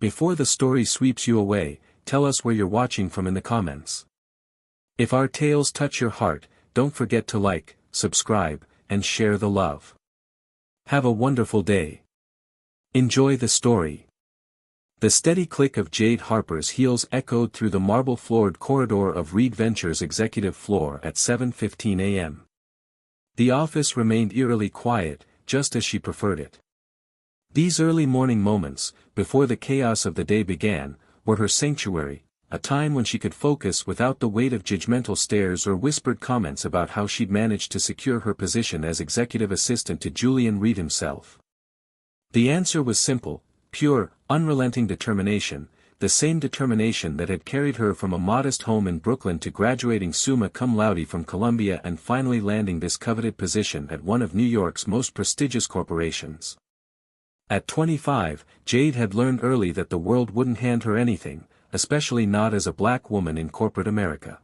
Before the story sweeps you away, tell us where you're watching from in the comments. If our tales touch your heart, don't forget to like, subscribe, and share the love. Have a wonderful day. Enjoy the story. The steady click of Jade Harper's heels echoed through the marble-floored corridor of Reed Ventures' executive floor at 7:15 a.m. The office remained eerily quiet, just as she preferred it. These early morning moments, before the chaos of the day began, were her sanctuary, a time when she could focus without the weight of judgmental stares or whispered comments about how she'd managed to secure her position as executive assistant to Julian Reed himself. The answer was simple: pure, unrelenting determination, the same determination that had carried her from a modest home in Brooklyn to graduating summa cum laude from Columbia and finally landing this coveted position at one of New York's most prestigious corporations. At 25, Jade had learned early that the world wouldn't hand her anything, especially not as a black woman in corporate America.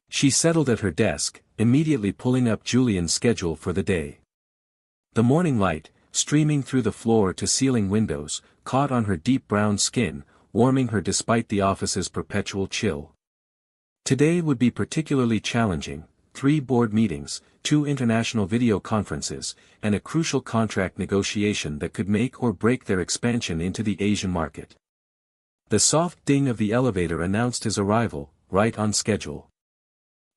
She settled at her desk, immediately pulling up Julian's schedule for the day. The morning light, streaming through the floor-to-ceiling windows, caught on her deep brown skin, warming her despite the office's perpetual chill. Today would be particularly challenging: 3 board meetings, 2 international video conferences, and a crucial contract negotiation that could make or break their expansion into the Asian market. The soft ding of the elevator announced his arrival, right on schedule.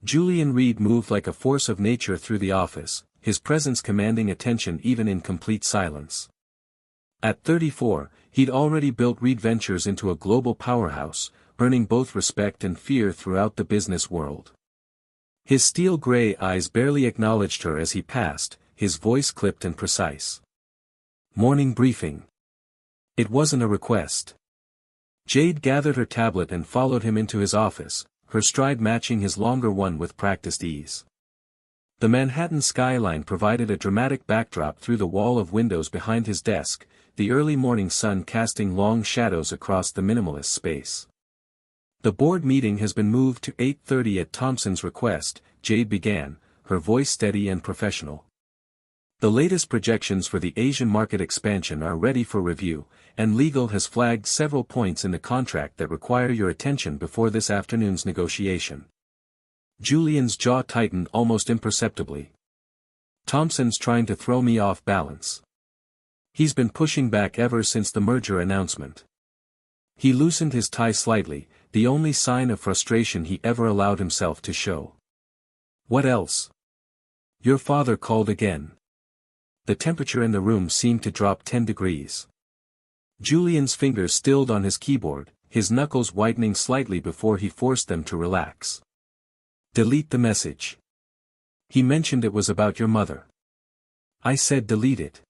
Julian Reed moved like a force of nature through the office, his presence commanding attention even in complete silence. At 34, he'd already built Reed Ventures into a global powerhouse, earning both respect and fear throughout the business world. His steel-gray eyes barely acknowledged her as he passed, his voice clipped and precise. Morning briefing. It wasn't a request. Jade gathered her tablet and followed him into his office, her stride matching his longer one with practiced ease. The Manhattan skyline provided a dramatic backdrop through the wall of windows behind his desk, the early morning sun casting long shadows across the minimalist space. The board meeting has been moved to 8:30 at Thompson's request, Jade began, her voice steady and professional. The latest projections for the Asian market expansion are ready for review, and legal has flagged several points in the contract that require your attention before this afternoon's negotiation. Julian's jaw tightened almost imperceptibly. Thompson's trying to throw me off balance. He's been pushing back ever since the merger announcement. He loosened his tie slightly, the only sign of frustration he ever allowed himself to show. What else? Your father called again. The temperature in the room seemed to drop 10 degrees. Julian's fingers stilled on his keyboard, his knuckles whitening slightly before he forced them to relax. Delete the message. He mentioned it was about your mother. I said delete it.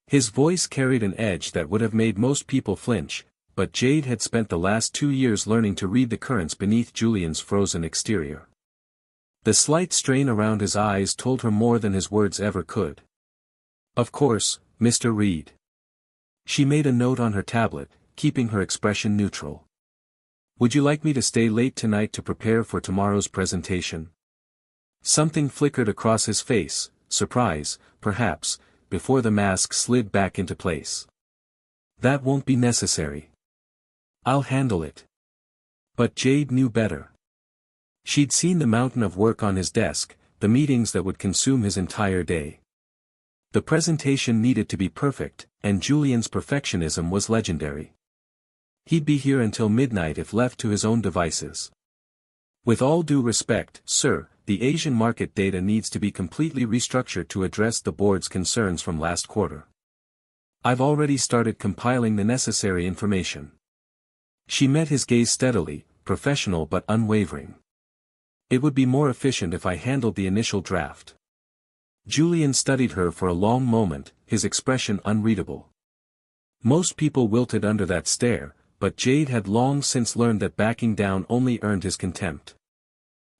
His voice carried an edge that would have made most people flinch, but Jade had spent the last 2 years learning to read the currents beneath Julian's frozen exterior. The slight strain around his eyes told her more than his words ever could. Of course, Mr. Reed. She made a note on her tablet, keeping her expression neutral. Would you like me to stay late tonight to prepare for tomorrow's presentation? Something flickered across his face, surprise, perhaps, before the mask slid back into place. That won't be necessary. I'll handle it. But Jade knew better. She'd seen the mountain of work on his desk, the meetings that would consume his entire day. The presentation needed to be perfect, and Julian's perfectionism was legendary. He'd be here until midnight if left to his own devices. With all due respect, sir, the Asian market data needs to be completely restructured to address the board's concerns from last quarter. I've already started compiling the necessary information. She met his gaze steadily, professional but unwavering. It would be more efficient if I handled the initial draft. Julian studied her for a long moment, his expression unreadable. Most people wilted under that stare, but Jade had long since learned that backing down only earned his contempt.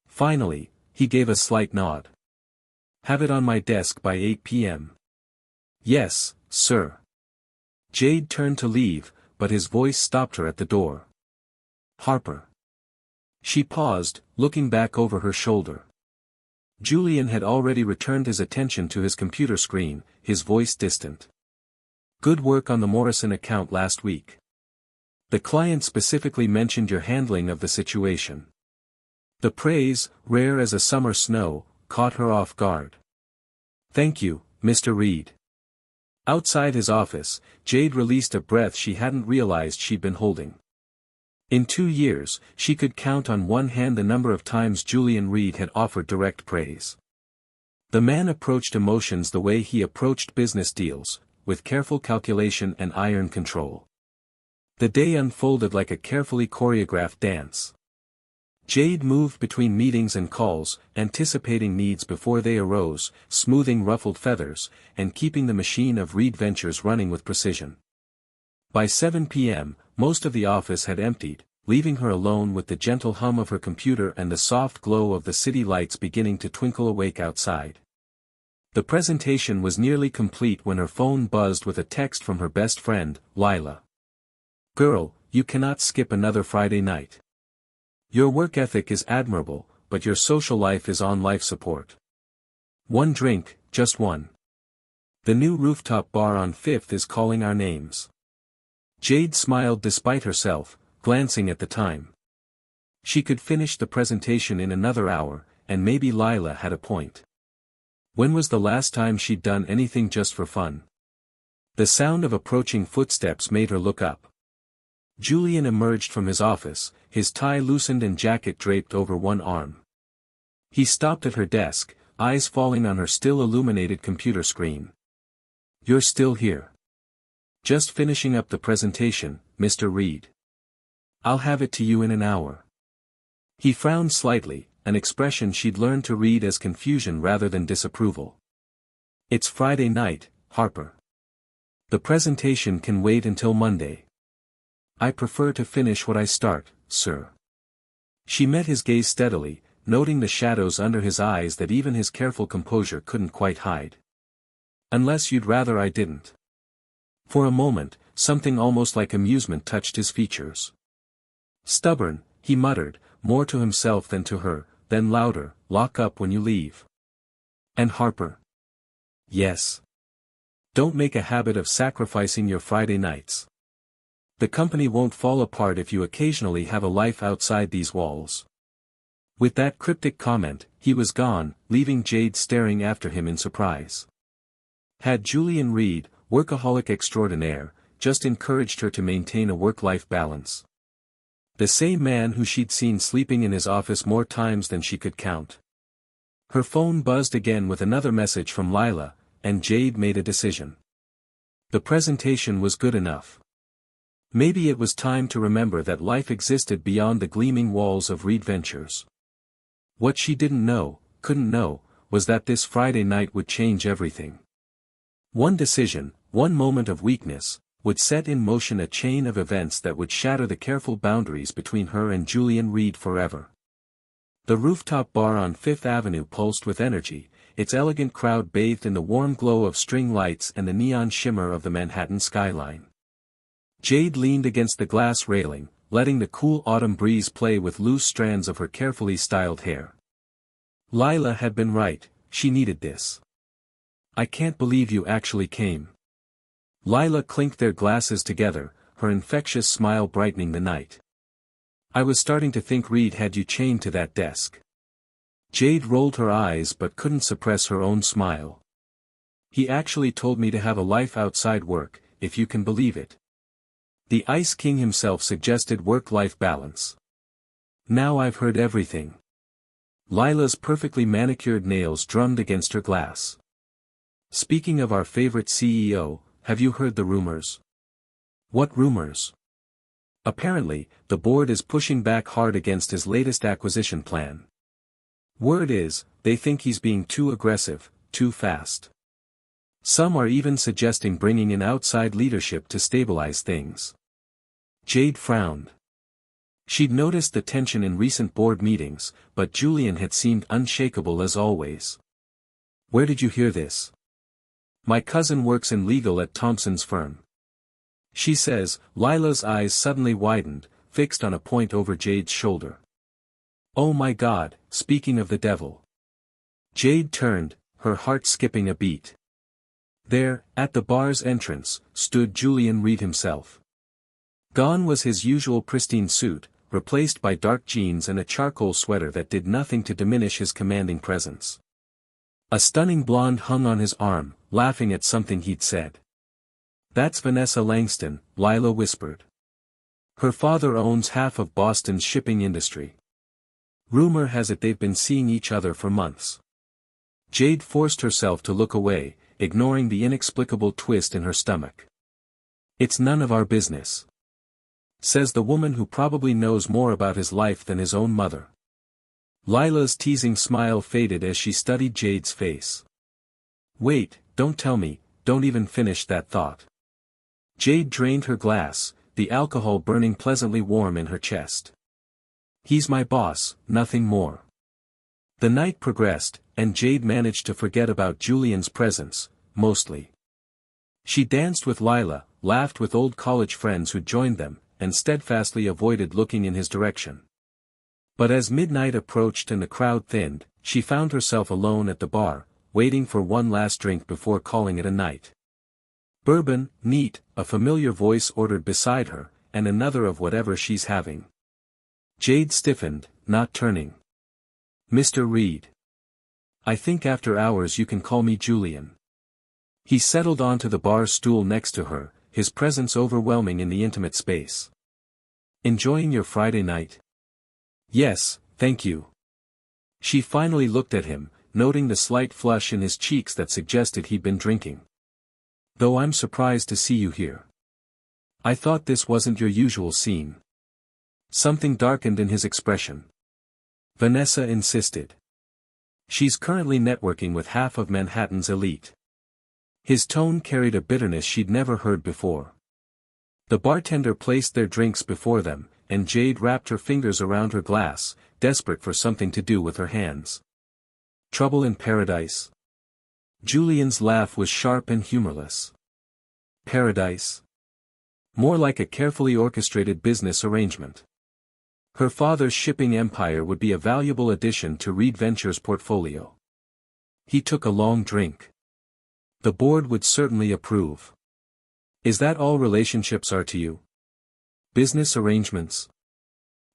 Finally, he gave a slight nod. Have it on my desk by 8 p.m. Yes, sir. Jade turned to leave, but his voice stopped her at the door. Harper. She paused, looking back over her shoulder. Julian had already returned his attention to his computer screen, his voice distant. Good work on the Morrison account last week. The client specifically mentioned your handling of the situation. The praise, rare as a summer snow, caught her off guard. Thank you, Mr. Reed. Outside his office, Jade released a breath she hadn't realized she'd been holding. In 2 years, she could count on one hand the number of times Julian Reed had offered direct praise. The man approached emotions the way he approached business deals, with careful calculation and iron control. The day unfolded like a carefully choreographed dance. Jade moved between meetings and calls, anticipating needs before they arose, smoothing ruffled feathers, and keeping the machine of Reed Ventures running with precision. By 7 p.m., most of the office had emptied, leaving her alone with the gentle hum of her computer and the soft glow of the city lights beginning to twinkle awake outside. The presentation was nearly complete when her phone buzzed with a text from her best friend, Lila. "Girl, you cannot skip another Friday night. Your work ethic is admirable, but your social life is on life support. One drink, just one. The new rooftop bar on 5th is calling our names." Jade smiled despite herself, glancing at the time. She could finish the presentation in another hour, and maybe Lila had a point. When was the last time she'd done anything just for fun? The sound of approaching footsteps made her look up. Julian emerged from his office, his tie loosened and jacket draped over one arm. He stopped at her desk, eyes falling on her still illuminated computer screen. "You're still here. Just finishing up the presentation, Mr. Reed. I'll have it to you in an hour." He frowned slightly, an expression she'd learned to read as confusion rather than disapproval. "It's Friday night, Harper. The presentation can wait until Monday. I prefer to finish what I start, sir." She met his gaze steadily, noting the shadows under his eyes that even his careful composure couldn't quite hide. "Unless you'd rather I didn't." For a moment, something almost like amusement touched his features. "Stubborn," he muttered, more to himself than to her, then louder, "Lock up when you leave." "And Harper?" "Yes. Don't make a habit of sacrificing your Friday nights. The company won't fall apart if you occasionally have a life outside these walls." With that cryptic comment, he was gone, leaving Jade staring after him in surprise. Had Julian Reed, workaholic extraordinaire, just encouraged her to maintain a work-life balance? The same man who she'd seen sleeping in his office more times than she could count. Her phone buzzed again with another message from Lila, and Jade made a decision. The presentation was good enough. Maybe it was time to remember that life existed beyond the gleaming walls of Reed Ventures. What she didn't know, couldn't know, was that this Friday night would change everything. One decision, one moment of weakness, would set in motion a chain of events that would shatter the careful boundaries between her and Julian Reed forever. The rooftop bar on 5th Avenue pulsed with energy, its elegant crowd bathed in the warm glow of string lights and the neon shimmer of the Manhattan skyline. Jade leaned against the glass railing, letting the cool autumn breeze play with loose strands of her carefully styled hair. Lila had been right, she needed this. "I can't believe you actually came." Lila clinked their glasses together, her infectious smile brightening the night. "I was starting to think Reed had you chained to that desk." Jade rolled her eyes but couldn't suppress her own smile. "He actually told me to have a life outside work, if you can believe it." The Ice King himself suggested work-life balance. "Now I've heard everything." Lila's perfectly manicured nails drummed against her glass. "Speaking of our favorite CEO, have you heard the rumors?" "What rumors?" "Apparently, the board is pushing back hard against his latest acquisition plan. Word is, they think he's being too aggressive, too fast. Some are even suggesting bringing in outside leadership to stabilize things." Jade frowned. She'd noticed the tension in recent board meetings, but Julian had seemed unshakable as always. "Where did you hear this?" "My cousin works in legal at Thompson's firm. She says." Lila's eyes suddenly widened, fixed on a point over Jade's shoulder. "Oh my God, speaking of the devil." Jade turned, her heart skipping a beat. There, at the bar's entrance, stood Julian Reed himself. Gone was his usual pristine suit, replaced by dark jeans and a charcoal sweater that did nothing to diminish his commanding presence. A stunning blonde hung on his arm, laughing at something he'd said. "That's Vanessa Langston," Lila whispered. "Her father owns half of Boston's shipping industry. Rumor has it they've been seeing each other for months." Jade forced herself to look away, ignoring the inexplicable twist in her stomach. "It's none of our business," says the woman who probably knows more about his life than his own mother. Lila's teasing smile faded as she studied Jade's face. "Wait, don't tell me, don't even finish that thought." Jade drained her glass, the alcohol burning pleasantly warm in her chest. "He's my boss, nothing more." The night progressed, and Jade managed to forget about Julian's presence, mostly. She danced with Lila, laughed with old college friends who joined them, and steadfastly avoided looking in his direction. But as midnight approached and the crowd thinned, she found herself alone at the bar, waiting for one last drink before calling it a night. "Bourbon, neat," a familiar voice ordered beside her, "and another of whatever she's having." Jade stiffened, not turning. "Mr. Reed. I think after hours you can call me Julian." He settled onto the bar stool next to her, his presence overwhelming in the intimate space. "Enjoying your Friday night?" "Yes, thank you." She finally looked at him, noting the slight flush in his cheeks that suggested he'd been drinking. "Though I'm surprised to see you here. I thought this wasn't your usual scene." Something darkened in his expression. Vanessa insisted. "She's currently networking with half of Manhattan's elite." His tone carried a bitterness she'd never heard before. The bartender placed their drinks before them, and Jade wrapped her fingers around her glass, desperate for something to do with her hands. "Trouble in paradise?" Julian's laugh was sharp and humorless. "Paradise? More like a carefully orchestrated business arrangement. Her father's shipping empire would be a valuable addition to Reed Ventures' portfolio." He took a long drink. "The board would certainly approve." "Is that all relationships are to you? Business arrangements?"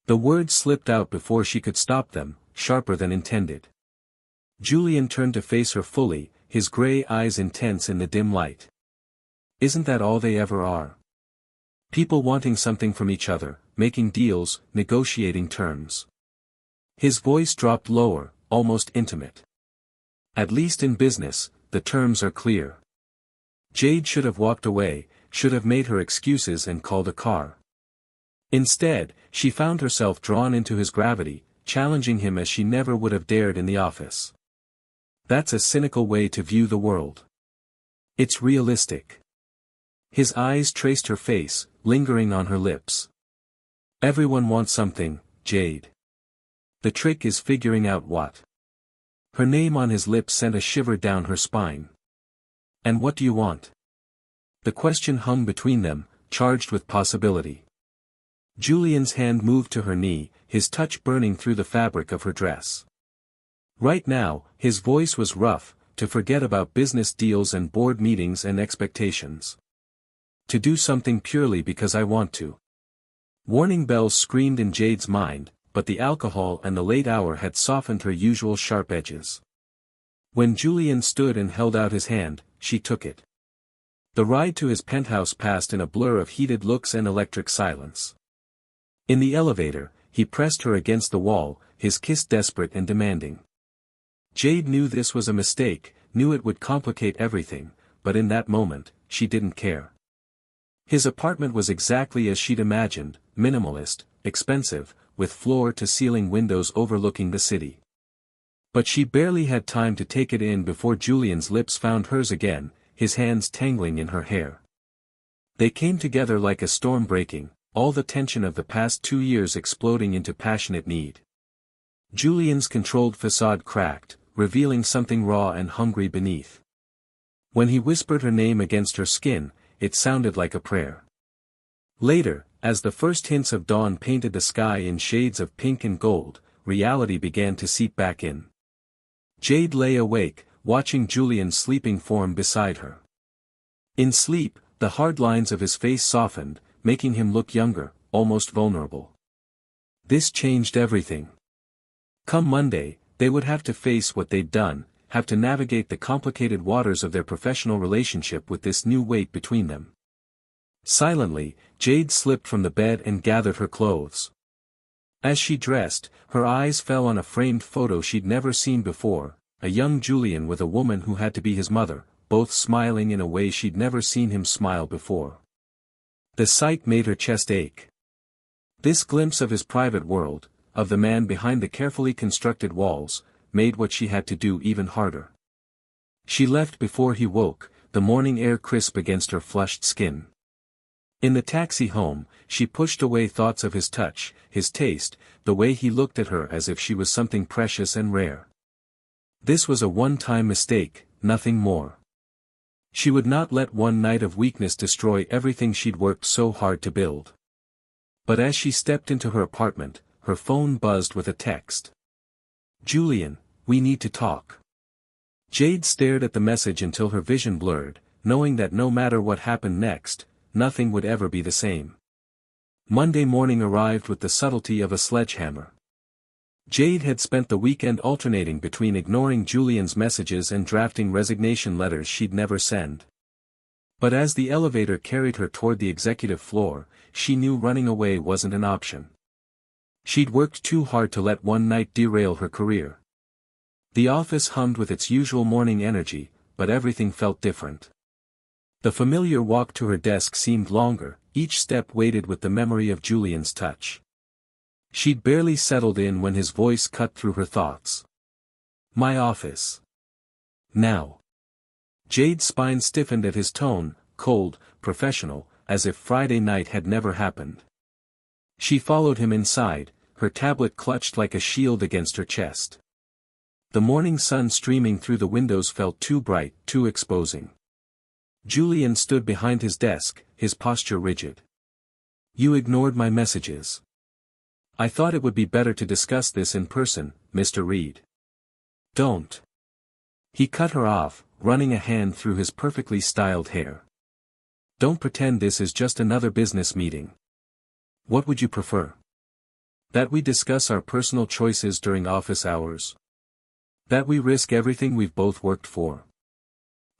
The words slipped out before she could stop them, sharper than intended. Julian turned to face her fully, his gray eyes intense in the dim light. "Isn't that all they ever are? People wanting something from each other, making deals, negotiating terms." His voice dropped lower, almost intimate. "At least in business, the terms are clear." Jade should have walked away, should have made her excuses and called a car. Instead, she found herself drawn into his gravity, challenging him as she never would have dared in the office. "That's a cynical way to view the world. It's realistic." His eyes traced her face, lingering on her lips. "Everyone wants something, Jade. The trick is figuring out what." Her name on his lips sent a shiver down her spine. "And what do you want?" The question hung between them, charged with possibility. Julian's hand moved to her knee, his touch burning through the fabric of her dress. Right now, his voice was rough, to forget about business deals and board meetings and expectations. "To do something purely because I want to." Warning bells screamed in Jade's mind, but the alcohol and the late hour had softened her usual sharp edges. When Julian stood and held out his hand, she took it. The ride to his penthouse passed in a blur of heated looks and electric silence. In the elevator, he pressed her against the wall, his kiss desperate and demanding. Jade knew this was a mistake, knew it would complicate everything, but in that moment, she didn't care. His apartment was exactly as she'd imagined, minimalist, expensive, with floor-to-ceiling windows overlooking the city. But she barely had time to take it in before Julian's lips found hers again, his hands tangling in her hair. They came together like a storm breaking, all the tension of the past 2 years exploding into passionate need. Julian's controlled facade cracked, revealing something raw and hungry beneath. When he whispered her name against her skin, it sounded like a prayer. Later, as the first hints of dawn painted the sky in shades of pink and gold, reality began to seep back in. Jade lay awake, watching Julian's sleeping form beside her. In sleep, the hard lines of his face softened, making him look younger, almost vulnerable. This changed everything. Come Monday, they would have to face what they'd done, have to navigate the complicated waters of their professional relationship with this new weight between them. Silently, Jade slipped from the bed and gathered her clothes. As she dressed, her eyes fell on a framed photo she'd never seen before, a young Julian with a woman who had to be his mother, both smiling in a way she'd never seen him smile before. The sight made her chest ache. This glimpse of his private world, of the man behind the carefully constructed walls, made what she had to do even harder. She left before he woke, the morning air crisp against her flushed skin. In the taxi home, she pushed away thoughts of his touch, his taste, the way he looked at her as if she was something precious and rare. This was a one-time mistake, nothing more. She would not let one night of weakness destroy everything she'd worked so hard to build. But as she stepped into her apartment, her phone buzzed with a text. "Julian, we need to talk." Jade stared at the message until her vision blurred, knowing that no matter what happened next, nothing would ever be the same. Monday morning arrived with the subtlety of a sledgehammer. Jade had spent the weekend alternating between ignoring Julian's messages and drafting resignation letters she'd never send. But as the elevator carried her toward the executive floor, she knew running away wasn't an option. She'd worked too hard to let one night derail her career. The office hummed with its usual morning energy, but everything felt different. The familiar walk to her desk seemed longer, each step weighted with the memory of Julian's touch. She'd barely settled in when his voice cut through her thoughts. "My office. Now." Jade's spine stiffened at his tone, cold, professional, as if Friday night had never happened. She followed him inside, her tablet clutched like a shield against her chest. The morning sun streaming through the windows felt too bright, too exposing. Julian stood behind his desk, his posture rigid. "You ignored my messages. I thought it would be better to discuss this in person, Mr. Reed." "Don't." He cut her off, running a hand through his perfectly styled hair. "Don't pretend this is just another business meeting. What would you prefer? That we discuss our personal choices during office hours? That we risk everything we've both worked for?"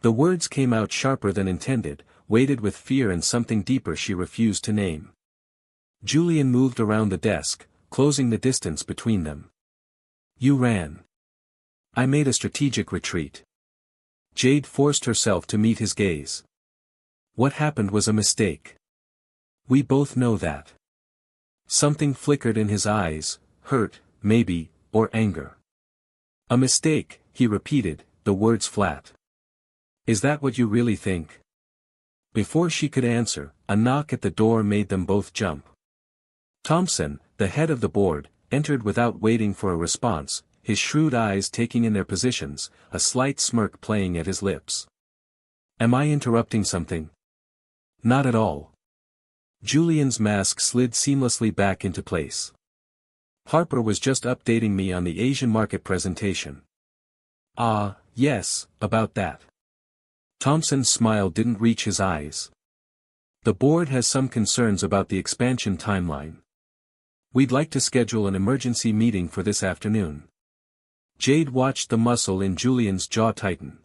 The words came out sharper than intended, weighted with fear and something deeper she refused to name. Julian moved around the desk, closing the distance between them. "You ran. I made a strategic retreat." Jade forced herself to meet his gaze. "What happened was a mistake. We both know that." Something flickered in his eyes, hurt, maybe, or anger. "A mistake," he repeated, the words flat. "Is that what you really think?" Before she could answer, a knock at the door made them both jump. Thompson, the head of the board, entered without waiting for a response, his shrewd eyes taking in their positions, a slight smirk playing at his lips. "Am I interrupting something?" "Not at all." Julian's mask slid seamlessly back into place. "Harper was just updating me on the Asian market presentation." "Ah, yes, about that." Thompson's smile didn't reach his eyes. "The board has some concerns about the expansion timeline. We'd like to schedule an emergency meeting for this afternoon." Jade watched the muscle in Julian's jaw tighten.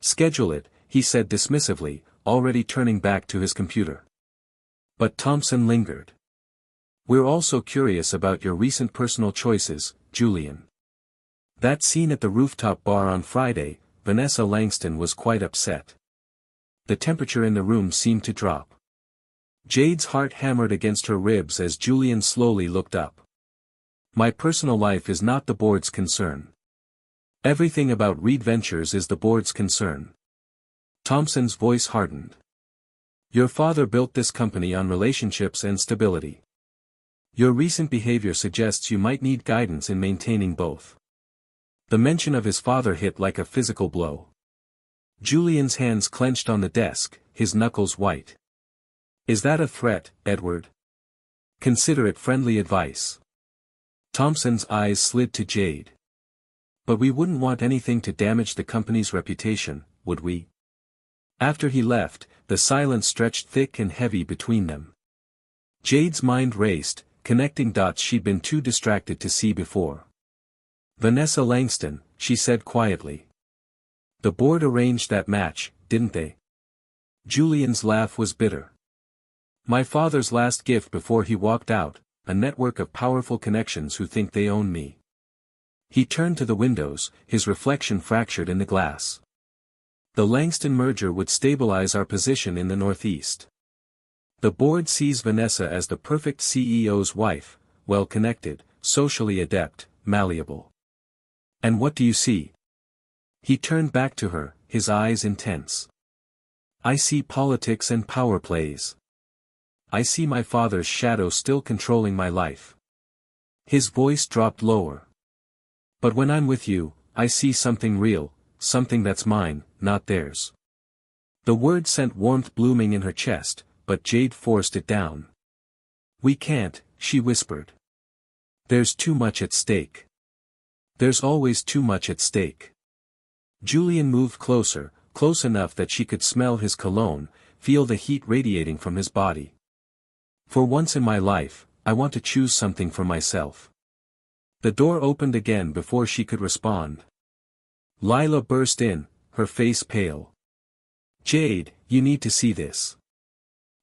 "Schedule it," he said dismissively, already turning back to his computer. But Thompson lingered. "We're also curious about your recent personal choices, Julian. That scene at the rooftop bar on Friday, Vanessa Langston was quite upset. The temperature in the room seemed to drop." Jade's heart hammered against her ribs as Julian slowly looked up. "My personal life is not the board's concern. Everything about Reed Ventures is the board's concern." Thompson's voice hardened. "Your father built this company on relationships and stability. Your recent behavior suggests you might need guidance in maintaining both." The mention of his father hit like a physical blow. Julian's hands clenched on the desk, his knuckles white. "Is that a threat, Edward? Consider it friendly advice." Thompson's eyes slid to Jade. "But we wouldn't want anything to damage the company's reputation, would we?" After he left, the silence stretched thick and heavy between them. Jade's mind raced, connecting dots she'd been too distracted to see before. Vanessa Langston, she said quietly. The board arranged that match, didn't they? Julian's laugh was bitter. My father's last gift before he walked out, a network of powerful connections who think they own me. He turned to the windows, his reflection fractured in the glass. The Langston merger would stabilize our position in the Northeast. The board sees Vanessa as the perfect CEO's wife, well-connected, socially adept, malleable. And what do you see? He turned back to her, his eyes intense. I see politics and power plays. I see my father's shadow still controlling my life. His voice dropped lower. But when I'm with you, I see something real, something that's mine, not theirs. The word sent warmth blooming in her chest, but Jade forced it down. We can't, she whispered. There's too much at stake. There's always too much at stake. Julian moved closer, close enough that she could smell his cologne, feel the heat radiating from his body. For once in my life, I want to choose something for myself. The door opened again before she could respond. Lila burst in, her face pale. Jade, you need to see this.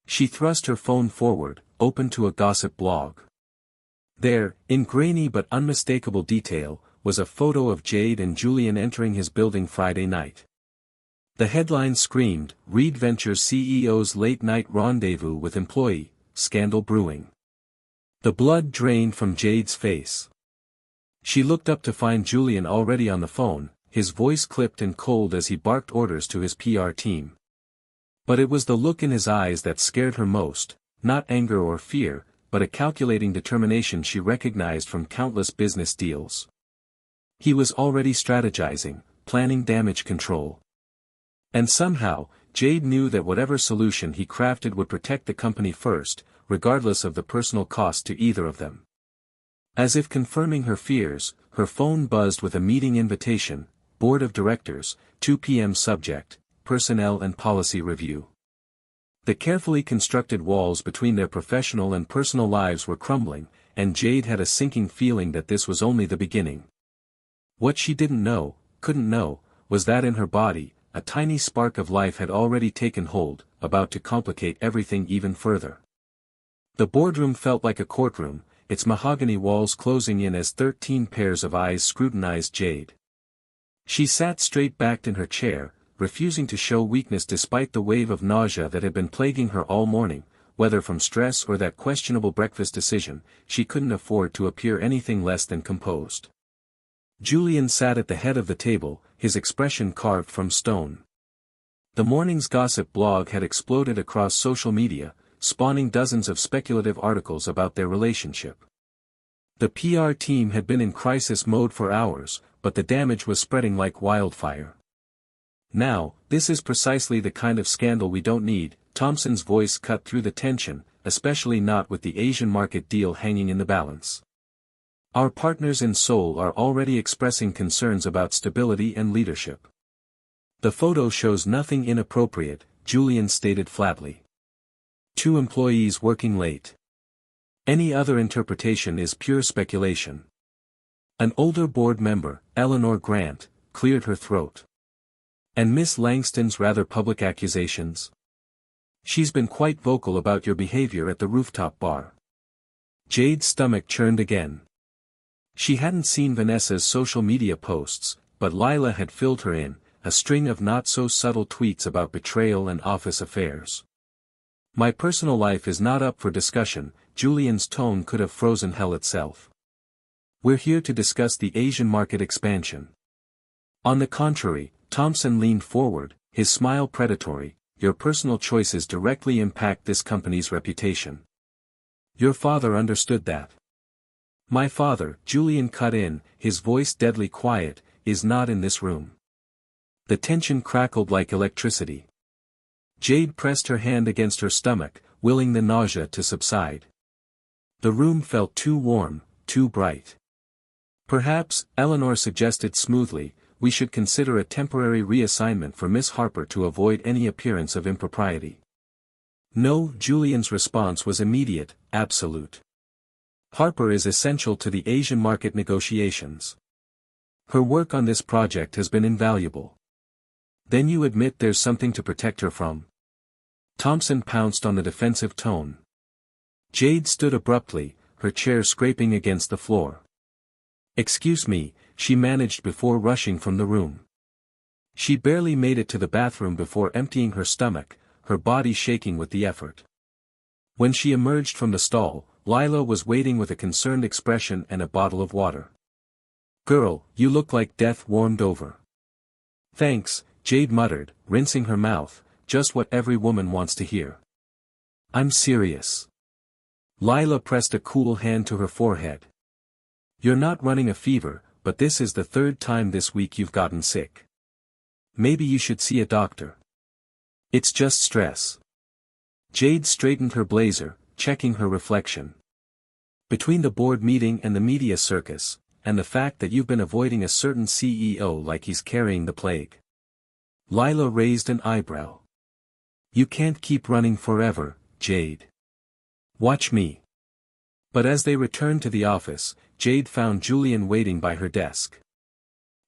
She thrust her phone forward, open to a gossip blog. There, in grainy but unmistakable detail, was a photo of Jade and Julian entering his building Friday night. The headline screamed, Reed Ventures CEO's late-night rendezvous with employee, scandal brewing. The blood drained from Jade's face. She looked up to find Julian already on the phone, his voice clipped and cold as he barked orders to his PR team. But it was the look in his eyes that scared her most, not anger or fear, but a calculating determination she recognized from countless business deals. He was already strategizing, planning damage control. And somehow, Jade knew that whatever solution he crafted would protect the company first, regardless of the personal cost to either of them. As if confirming her fears, her phone buzzed with a meeting invitation, Board of Directors, 2 p.m. subject, Personnel and Policy Review. The carefully constructed walls between their professional and personal lives were crumbling, and Jade had a sinking feeling that this was only the beginning. What she didn't know, couldn't know, was that in her body, a tiny spark of life had already taken hold, about to complicate everything even further. The boardroom felt like a courtroom, its mahogany walls closing in as 13 pairs of eyes scrutinized Jade. She sat straight-backed in her chair, refusing to show weakness despite the wave of nausea that had been plaguing her all morning, whether from stress or that questionable breakfast decision. She couldn't afford to appear anything less than composed. Julian sat at the head of the table, his expression carved from stone. The morning's gossip blog had exploded across social media, spawning dozens of speculative articles about their relationship. The PR team had been in crisis mode for hours, but the damage was spreading like wildfire. Now, this is precisely the kind of scandal we don't need, Thompson's voice cut through the tension, especially not with the Asian market deal hanging in the balance. Our partners in Seoul are already expressing concerns about stability and leadership. The photo shows nothing inappropriate, Julian stated flatly. 2 employees working late. Any other interpretation is pure speculation. An older board member, Eleanor Grant, cleared her throat. And Miss Langston's rather public accusations? She's been quite vocal about your behavior at the rooftop bar. Jade's stomach churned again. She hadn't seen Vanessa's social media posts, but Lila had filled her in, a string of not-so-subtle tweets about betrayal and office affairs. My personal life is not up for discussion, Julian's tone could have frozen hell itself. We're here to discuss the Asian market expansion. On the contrary, Thompson leaned forward, his smile predatory, your personal choices directly impact this company's reputation. Your father understood that. My father, Julian cut in, his voice deadly quiet, is not in this room. The tension crackled like electricity. Jade pressed her hand against her stomach, willing the nausea to subside. The room felt too warm, too bright. Perhaps, Eleanor suggested smoothly, we should consider a temporary reassignment for Miss Harper to avoid any appearance of impropriety. No, Julian's response was immediate, absolute. Harper is essential to the Asian market negotiations. Her work on this project has been invaluable. Then you admit there's something to protect her from? Thompson pounced on the defensive tone. Jade stood abruptly, her chair scraping against the floor. "Excuse me," she managed before rushing from the room. She barely made it to the bathroom before emptying her stomach, her body shaking with the effort. When she emerged from the stall, Lila was waiting with a concerned expression and a bottle of water. "Girl, you look like death warmed over." "Thanks," Jade muttered, rinsing her mouth, just what every woman wants to hear. "I'm serious." Lila pressed a cool hand to her forehead. "You're not running a fever, but this is the third time this week you've gotten sick. Maybe you should see a doctor." "It's just stress." Jade straightened her blazer, checking her reflection. "Between the board meeting and the media circus, and the fact that you've been avoiding a certain CEO like he's carrying the plague." Lila raised an eyebrow. "You can't keep running forever, Jade. Watch me." But as they returned to the office, Jade found Julian waiting by her desk.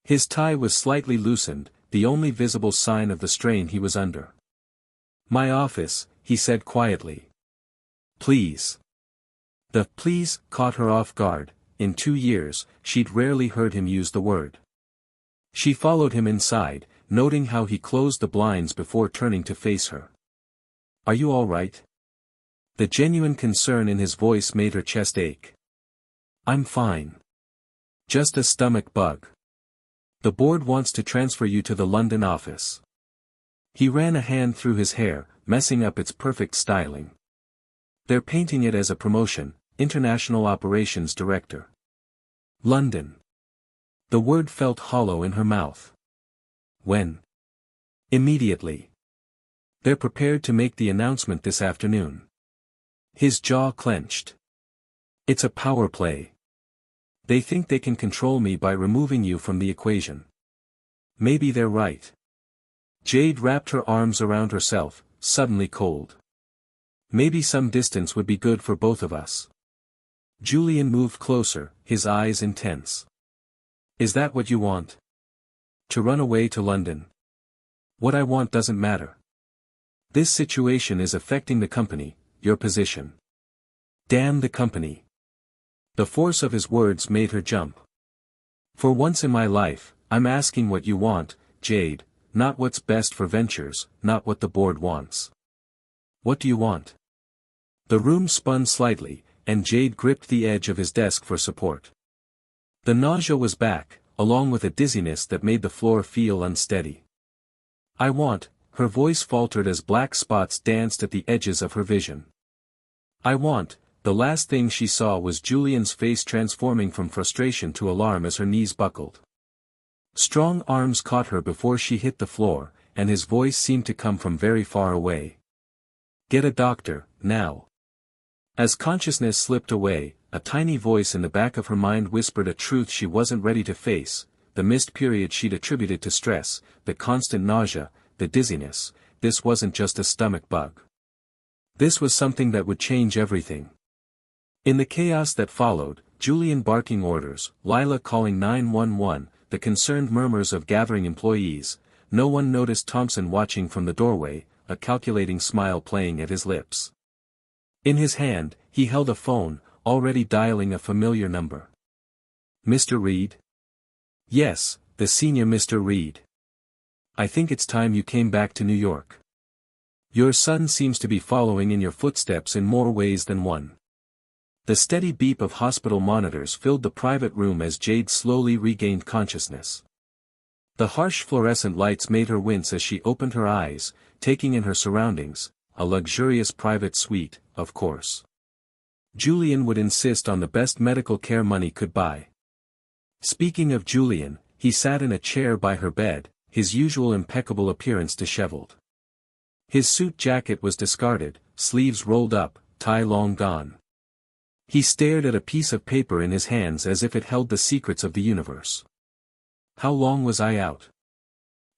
His tie was slightly loosened, the only visible sign of the strain he was under. "My office," he said quietly. "Please." The "please" caught her off guard. In 2 years, she'd rarely heard him use the word. She followed him inside, noting how he closed the blinds before turning to face her. "Are you all right?" The genuine concern in his voice made her chest ache. "I'm fine. Just a stomach bug. The board wants to transfer you to the London office." He ran a hand through his hair, messing up its perfect styling. "They're painting it as a promotion, International Operations Director. London." The word felt hollow in her mouth. "When?" "Immediately. They're prepared to make the announcement this afternoon." His jaw clenched. "It's a power play. They think they can control me by removing you from the equation." "Maybe they're right." Jade wrapped her arms around herself, suddenly cold. "Maybe some distance would be good for both of us." Julian moved closer, his eyes intense. "Is that what you want? To run away to London?" "What I want doesn't matter. This situation is affecting the company, your position." "Damn the company." The force of his words made her jump. "For once in my life, I'm asking what you want, Jade, not what's best for ventures, not what the board wants." "What do you want?" The room spun slightly, and Jade gripped the edge of his desk for support. The nausea was back, along with a dizziness that made the floor feel unsteady. "I want," her voice faltered as black spots danced at the edges of her vision. "I want." The last thing she saw was Julian's face transforming from frustration to alarm as her knees buckled. Strong arms caught her before she hit the floor, and his voice seemed to come from very far away. "Get a doctor, now." As consciousness slipped away, a tiny voice in the back of her mind whispered a truth she wasn't ready to face: the missed period she'd attributed to stress, the constant nausea, the dizziness. This wasn't just a stomach bug. This was something that would change everything. In the chaos that followed, Julian barking orders, Lila calling 911, the concerned murmurs of gathering employees, no one noticed Thompson watching from the doorway, a calculating smile playing at his lips. In his hand, he held a phone, already dialing a familiar number. "Mr. Reed?" "Yes, the senior Mr. Reed. I think it's time you came back to New York. Your son seems to be following in your footsteps in more ways than one." The steady beep of hospital monitors filled the private room as Jade slowly regained consciousness. The harsh fluorescent lights made her wince as she opened her eyes, taking in her surroundings, a luxurious private suite, of course. Julian would insist on the best medical care money could buy. Speaking of Julian, he sat in a chair by her bed, his usual impeccable appearance disheveled. His suit jacket was discarded, sleeves rolled up, tie long gone. He stared at a piece of paper in his hands as if it held the secrets of the universe. "How long was I out?"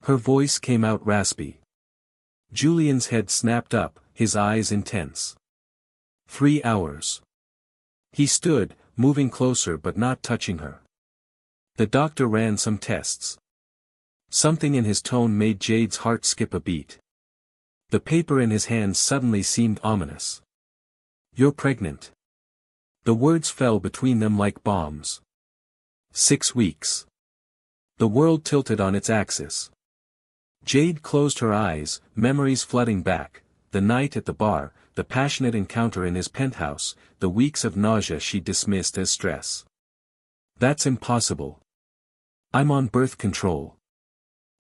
Her voice came out raspy. Julian's head snapped up, his eyes intense. 3 hours. He stood, moving closer but not touching her. The doctor ran some tests. Something in his tone made Jade's heart skip a beat. The paper in his hands suddenly seemed ominous. "You're pregnant." The words fell between them like bombs. 6 weeks. The world tilted on its axis. Jade closed her eyes, memories flooding back, the night at the bar, the passionate encounter in his penthouse, the weeks of nausea she dismissed as stress. "That's impossible. I'm on birth control."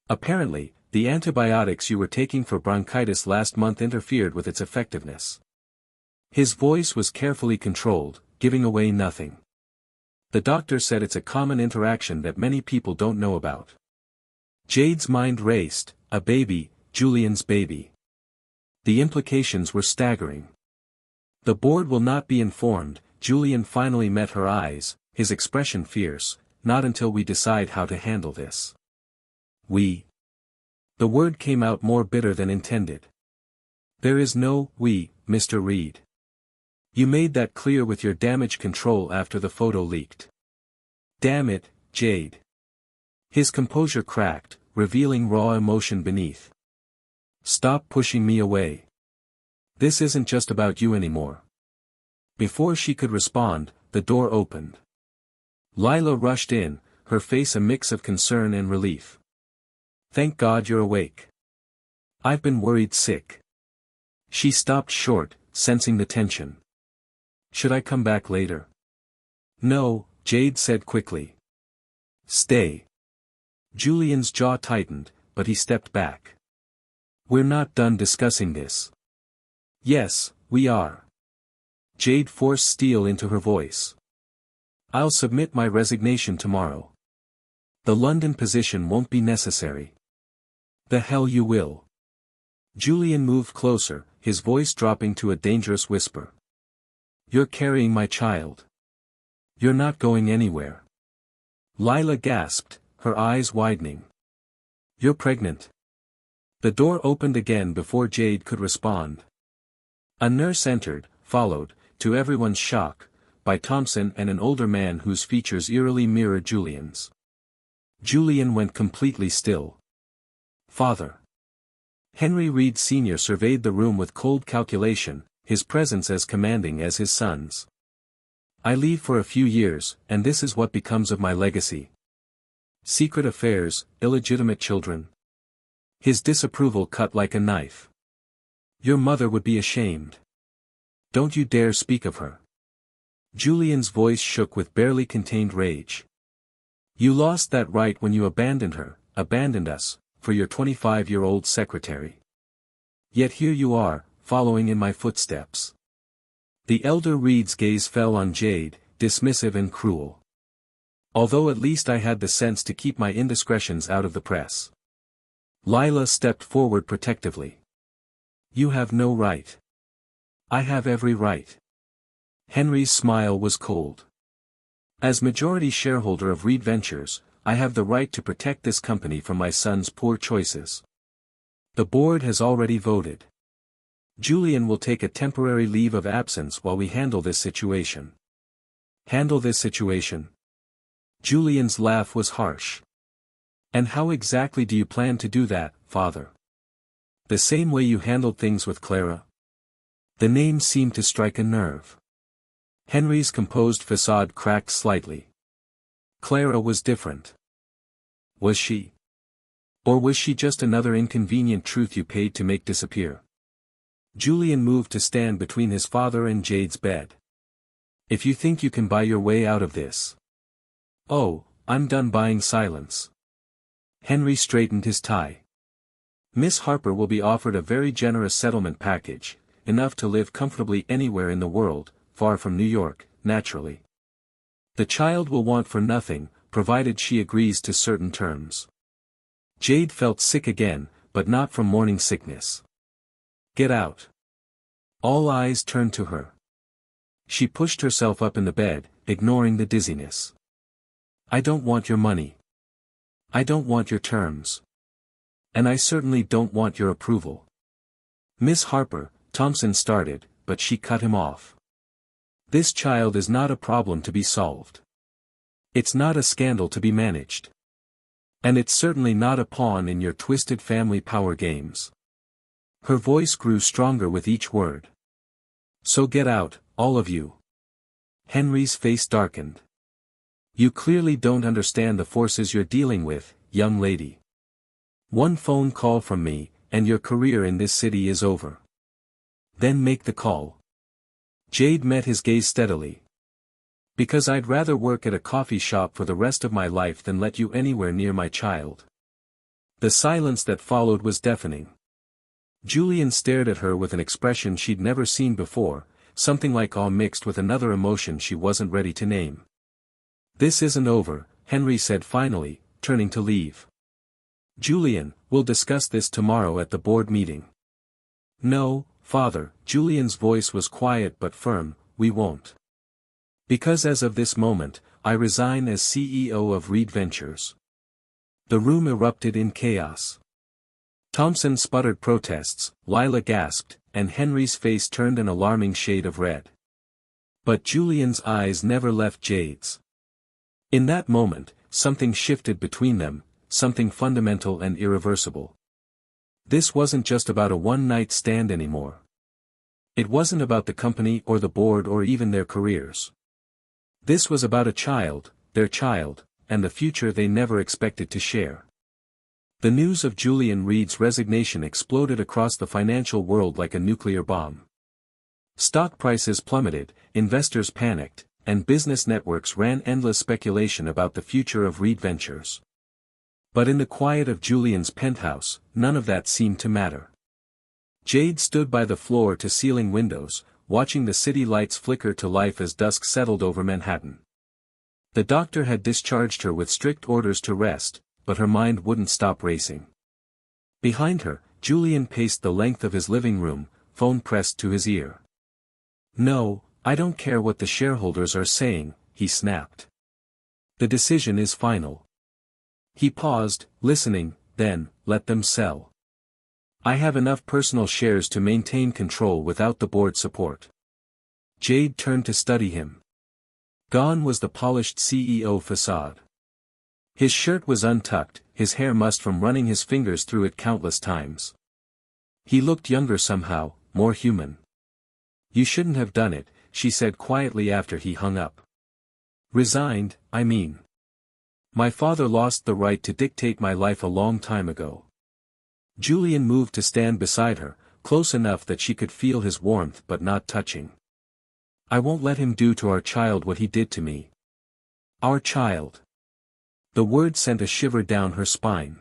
"Apparently, the antibiotics you were taking for bronchitis last month interfered with its effectiveness." His voice was carefully controlled, giving away nothing. "The doctor said it's a common interaction that many people don't know about." Jade's mind raced, a baby, Julian's baby. The implications were staggering. "The board will not be informed." Julian finally met her eyes, his expression fierce. "Not until we decide how to handle this." "We." The word came out more bitter than intended. "There is no we, Mr. Reed. You made that clear with your damage control after the photo leaked." "Damn it, Jade." His composure cracked, revealing raw emotion beneath. "Stop pushing me away. This isn't just about you anymore." Before she could respond, the door opened. Lila rushed in, her face a mix of concern and relief. "Thank God you're awake. I've been worried sick." She stopped short, sensing the tension. "Should I come back later?" "No," Jade said quickly. "Stay." Julian's jaw tightened, but he stepped back. "We're not done discussing this." "Yes, we are." Jade forced steel into her voice. "I'll submit my resignation tomorrow. The London position won't be necessary." "The hell you will." Julian moved closer, his voice dropping to a dangerous whisper. "You're carrying my child. You're not going anywhere." Lila gasped, her eyes widening. "You're pregnant." The door opened again before Jade could respond. A nurse entered, followed, to everyone's shock, by Thompson and an older man whose features eerily mirrored Julian's. Julian went completely still. "Father." Henry Reed Sr. surveyed the room with cold calculation, his presence as commanding as his son's. "I leave for a few years, and this is what becomes of my legacy. Secret affairs, illegitimate children." His disapproval cut like a knife. "Your mother would be ashamed. Don't you dare speak of her." Julian's voice shook with barely contained rage. "You lost that right when you abandoned her, abandoned us, for your 25-year-old secretary. Yet here you are, following in my footsteps." The elder Reed's gaze fell on Jade, dismissive and cruel. "Although at least I had the sense to keep my indiscretions out of the press." Lila stepped forward protectively. "You have no right." "I have every right." Henry's smile was cold. "As majority shareholder of Reed Ventures, I have the right to protect this company from my son's poor choices. The board has already voted. Julian will take a temporary leave of absence while we handle this situation." "Handle this situation?" Julian's laugh was harsh. "And how exactly do you plan to do that, Father? The same way you handled things with Clara?" The name seemed to strike a nerve. Henry's composed facade cracked slightly. "Clara was different." "Was she? Or was she just another inconvenient truth you paid to make disappear?" Julian moved to stand between his father and Jade's bed. "If you think you can buy your way out of this." "Oh, I'm done buying silence." Henry straightened his tie. "Miss Harper will be offered a very generous settlement package, enough to live comfortably anywhere in the world, far from New York, naturally. The child will want for nothing, provided she agrees to certain terms." Jade felt sick again, but not from morning sickness. "Get out." All eyes turned to her. She pushed herself up in the bed, ignoring the dizziness. "I don't want your money. I don't want your terms. And I certainly don't want your approval." "Miss Harper," Thompson started, but she cut him off. This child is not a problem to be solved. It's not a scandal to be managed. And it's certainly not a pawn in your twisted family power games. Her voice grew stronger with each word. So get out, all of you. Henry's face darkened. You clearly don't understand the forces you're dealing with, young lady. One phone call from me, and your career in this city is over. Then make the call. Jade met his gaze steadily. Because I'd rather work at a coffee shop for the rest of my life than let you anywhere near my child. The silence that followed was deafening. Julian stared at her with an expression she'd never seen before, something like awe mixed with another emotion she wasn't ready to name. This isn't over, Henry said finally, turning to leave. Julian, we'll discuss this tomorrow at the board meeting. No, Father, Julian's voice was quiet but firm, we won't. Because as of this moment, I resign as CEO of Reed Ventures. The room erupted in chaos. Thompson sputtered protests, Lila gasped, and Henry's face turned an alarming shade of red. But Julian's eyes never left Jade's. In that moment, something shifted between them, something fundamental and irreversible. This wasn't just about a one-night stand anymore. It wasn't about the company or the board or even their careers. This was about a child, their child, and the future they never expected to share. The news of Julian Reed's resignation exploded across the financial world like a nuclear bomb. Stock prices plummeted, investors panicked, and business networks ran endless speculation about the future of Reed Ventures. But in the quiet of Julian's penthouse, none of that seemed to matter. Jade stood by the floor-to-ceiling windows, watching the city lights flicker to life as dusk settled over Manhattan. The doctor had discharged her with strict orders to rest, but her mind wouldn't stop racing. Behind her, Julian paced the length of his living room, phone pressed to his ear. No, I don't care what the shareholders are saying, he snapped. The decision is final. He paused, listening, then, let them sell. I have enough personal shares to maintain control without the board support. Jade turned to study him. Gone was the polished CEO facade. His shirt was untucked, his hair mussed from running his fingers through it countless times. He looked younger somehow, more human. You shouldn't have done it, she said quietly after he hung up. Resigned, I mean. My father lost the right to dictate my life a long time ago. Julian moved to stand beside her, close enough that she could feel his warmth but not touching. I won't let him do to our child what he did to me. Our child. The word sent a shiver down her spine.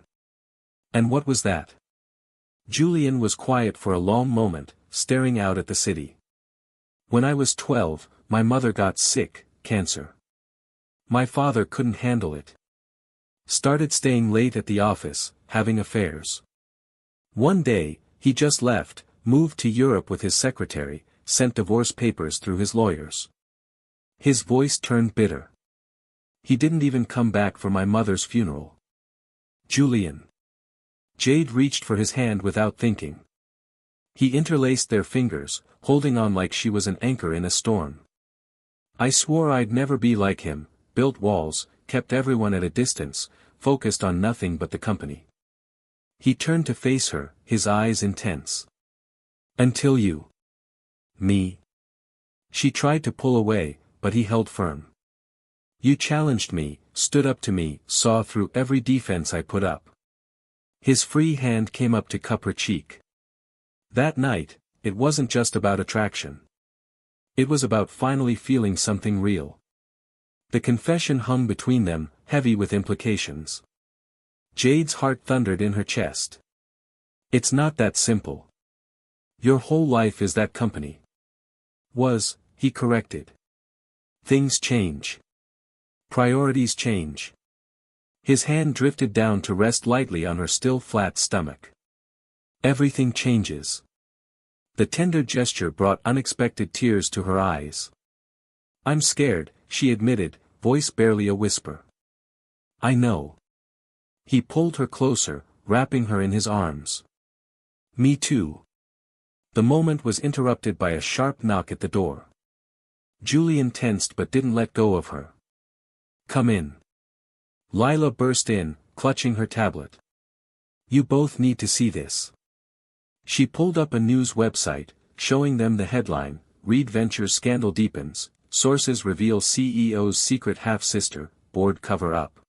And what was that? Julian was quiet for a long moment, staring out at the city. When I was 12, my mother got sick, cancer. My father couldn't handle it. Started staying late at the office, having affairs. One day, he just left, moved to Europe with his secretary, sent divorce papers through his lawyers. His voice turned bitter. He didn't even come back for my mother's funeral. Julian. Jade reached for his hand without thinking. He interlaced their fingers, holding on like she was an anchor in a storm. I swore I'd never be like him, built walls, kept everyone at a distance, focused on nothing but the company. He turned to face her, his eyes intense. Until you. Me. She tried to pull away, but he held firm. You challenged me, stood up to me, saw through every defense I put up. His free hand came up to cup her cheek. That night, it wasn't just about attraction. It was about finally feeling something real. The confession hung between them, heavy with implications. Jade's heart thundered in her chest. It's not that simple. Your whole life is that company. Was, he corrected. Things change. Priorities change. His hand drifted down to rest lightly on her still flat stomach. Everything changes. The tender gesture brought unexpected tears to her eyes. I'm scared, she admitted, voice barely a whisper. I know. He pulled her closer, wrapping her in his arms. Me too. The moment was interrupted by a sharp knock at the door. Julian tensed but didn't let go of her. "Come in." Lila burst in, clutching her tablet. "You both need to see this." She pulled up a news website, showing them the headline, "Reed Ventures Scandal Deepens, Sources Reveal CEO's Secret Half-Sister, Board Cover-Up."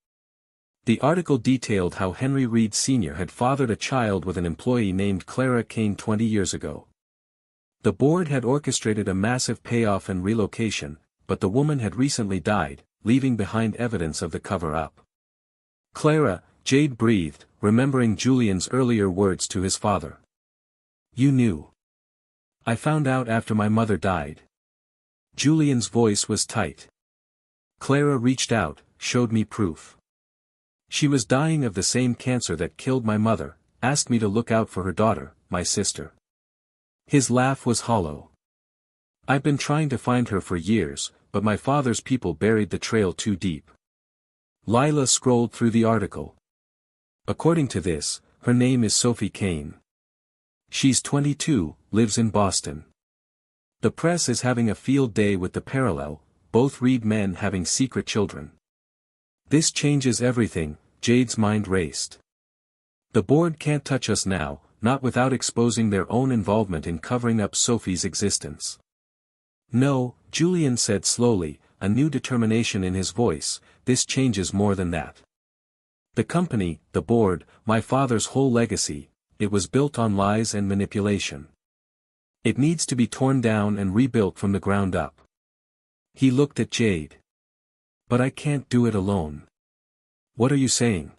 The article detailed how Henry Reed Sr. had fathered a child with an employee named Clara Kane 20 years ago. The board had orchestrated a massive payoff and relocation, but the woman had recently died, leaving behind evidence of the cover-up. "Clara," Jade breathed, remembering Julian's earlier words to his father. "You knew." "I found out after my mother died." Julian's voice was tight. "Clara reached out, showed me proof. She was dying of the same cancer that killed my mother, asked me to look out for her daughter, my sister." His laugh was hollow. "I've been trying to find her for years, but my father's people buried the trail too deep." Lila scrolled through the article. "According to this, her name is Sophie Kane. She's 22, lives in Boston. The press is having a field day with the parallel, both Reed men having secret children. This changes everything," Jade's mind raced. "The board can't touch us now, not without exposing their own involvement in covering up Sophie's existence." "No," Julian said slowly, a new determination in his voice, "this changes more than that. The company, the board, my father's whole legacy, it was built on lies and manipulation. It needs to be torn down and rebuilt from the ground up." He looked at Jade. "But I can't do it alone." "What are you saying?"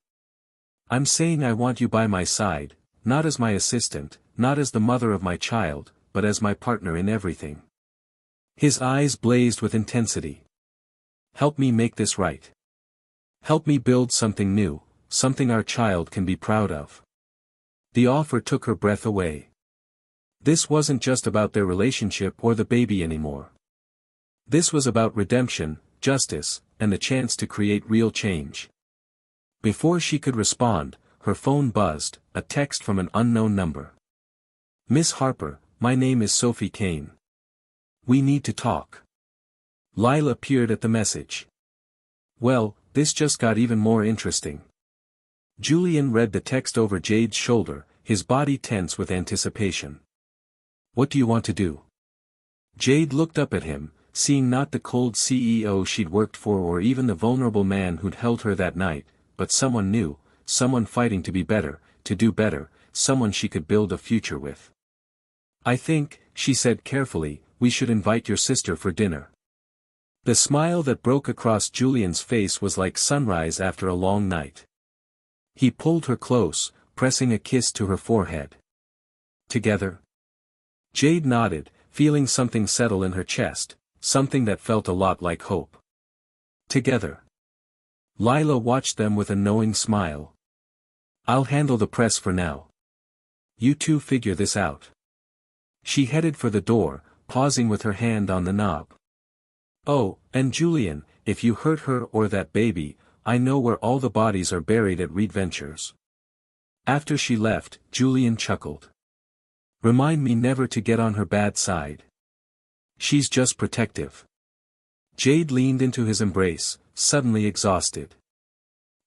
"I'm saying I want you by my side, not as my assistant, not as the mother of my child, but as my partner in everything." His eyes blazed with intensity. "Help me make this right. Help me build something new, something our child can be proud of." The offer took her breath away. This wasn't just about their relationship or the baby anymore. This was about redemption, justice, and the chance to create real change. Before she could respond, her phone buzzed, a text from an unknown number. "Miss Harper, my name is Sophie Kane. We need to talk." Lila peered at the message. "Well, this just got even more interesting." Julian read the text over Jade's shoulder, his body tense with anticipation. "What do you want to do?" Jade looked up at him, seeing not the cold CEO she'd worked for or even the vulnerable man who'd held her that night, but someone new, someone fighting to be better, to do better, someone she could build a future with. "I think," she said carefully, "we should invite your sister for dinner." The smile that broke across Julian's face was like sunrise after a long night. He pulled her close, pressing a kiss to her forehead. "Together?" Jade nodded, feeling something settle in her chest, something that felt a lot like hope. "Together." Lila watched them with a knowing smile. "I'll handle the press for now. You two figure this out." She headed for the door, pausing with her hand on the knob. "Oh, and Julian, if you hurt her or that baby, I know where all the bodies are buried at Reed Ventures." After she left, Julian chuckled. "Remind me never to get on her bad side. She's just protective." Jade leaned into his embrace, suddenly exhausted.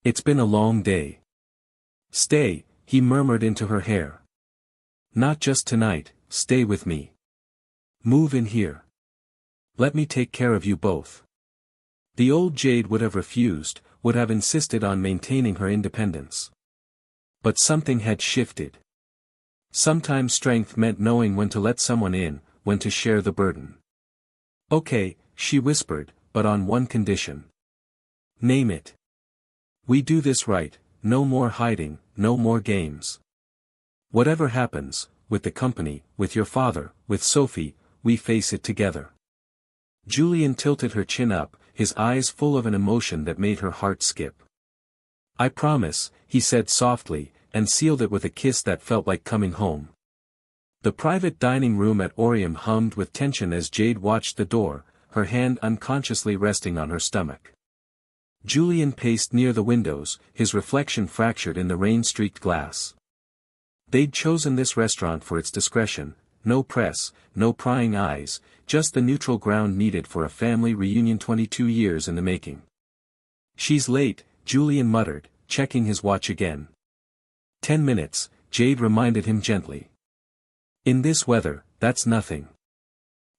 "It's been a long day." "Stay," he murmured into her hair. "Not just tonight, stay with me. Move in here. Let me take care of you both." The old Jade would have refused, would have insisted on maintaining her independence. But something had shifted. Sometimes strength meant knowing when to let someone in, when to share the burden. "Okay," she whispered, "but on one condition." "Name it." "We do this right, no more hiding, no more games. Whatever happens, with the company, with your father, with Sophie, we face it together." Julian tilted her chin up, his eyes full of an emotion that made her heart skip. "I promise," he said softly, and sealed it with a kiss that felt like coming home. The private dining room at Orium hummed with tension as Jade watched the door, her hand unconsciously resting on her stomach. Julian paced near the windows, his reflection fractured in the rain-streaked glass. They'd chosen this restaurant for its discretion, no press, no prying eyes, just the neutral ground needed for a family reunion 22 years in the making. "She's late," Julian muttered, checking his watch again. 10 minutes, Jade reminded him gently. "In this weather, that's nothing."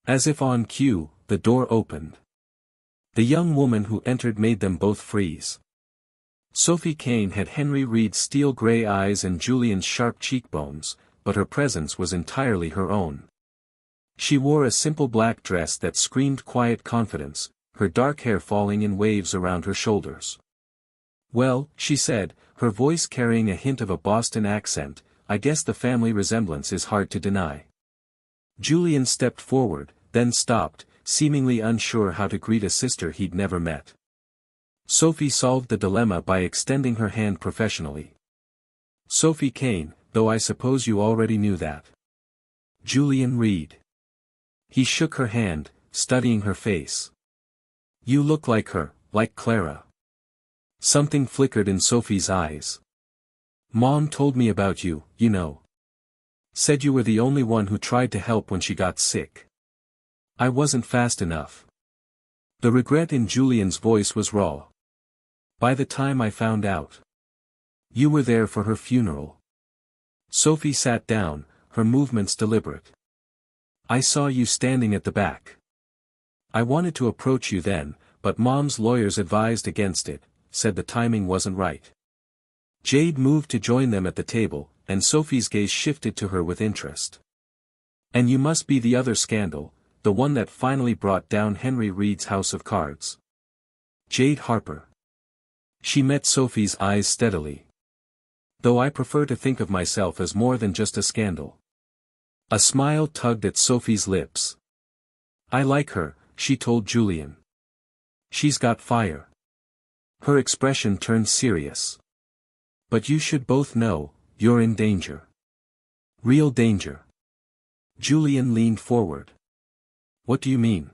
As if on cue, the door opened. The young woman who entered made them both freeze. Sophie Kane had Henry Reed's steel-gray eyes and Julian's sharp cheekbones, but her presence was entirely her own. She wore a simple black dress that screamed quiet confidence, her dark hair falling in waves around her shoulders. "Well," she said, her voice carrying a hint of a Boston accent, "I guess the family resemblance is hard to deny." Julian stepped forward, then stopped, seemingly unsure how to greet a sister he'd never met. Sophie solved the dilemma by extending her hand professionally. "Sophie Kane, though I suppose you already knew that." "Julian Reed." He shook her hand, studying her face. "You look like her, like Clara." Something flickered in Sophie's eyes. "Mom told me about you, you know. Said you were the only one who tried to help when she got sick. I wasn't fast enough." The regret in Julian's voice was raw. "By the time I found out. You were there for her funeral." Sophie sat down, her movements deliberate. "I saw you standing at the back. I wanted to approach you then, but Mom's lawyers advised against it, said the timing wasn't right." Jade moved to join them at the table, and Sophie's gaze shifted to her with interest. "And you must be the other scandal, the one that finally brought down Henry Reed's house of cards." "Jade Harper." She met Sophie's eyes steadily. "Though I prefer to think of myself as more than just a scandal." A smile tugged at Sophie's lips. "I like her," she told Julian. "She's got fire." Her expression turned serious. "But you should both know, you're in danger. Real danger." Julian leaned forward. "What do you mean?"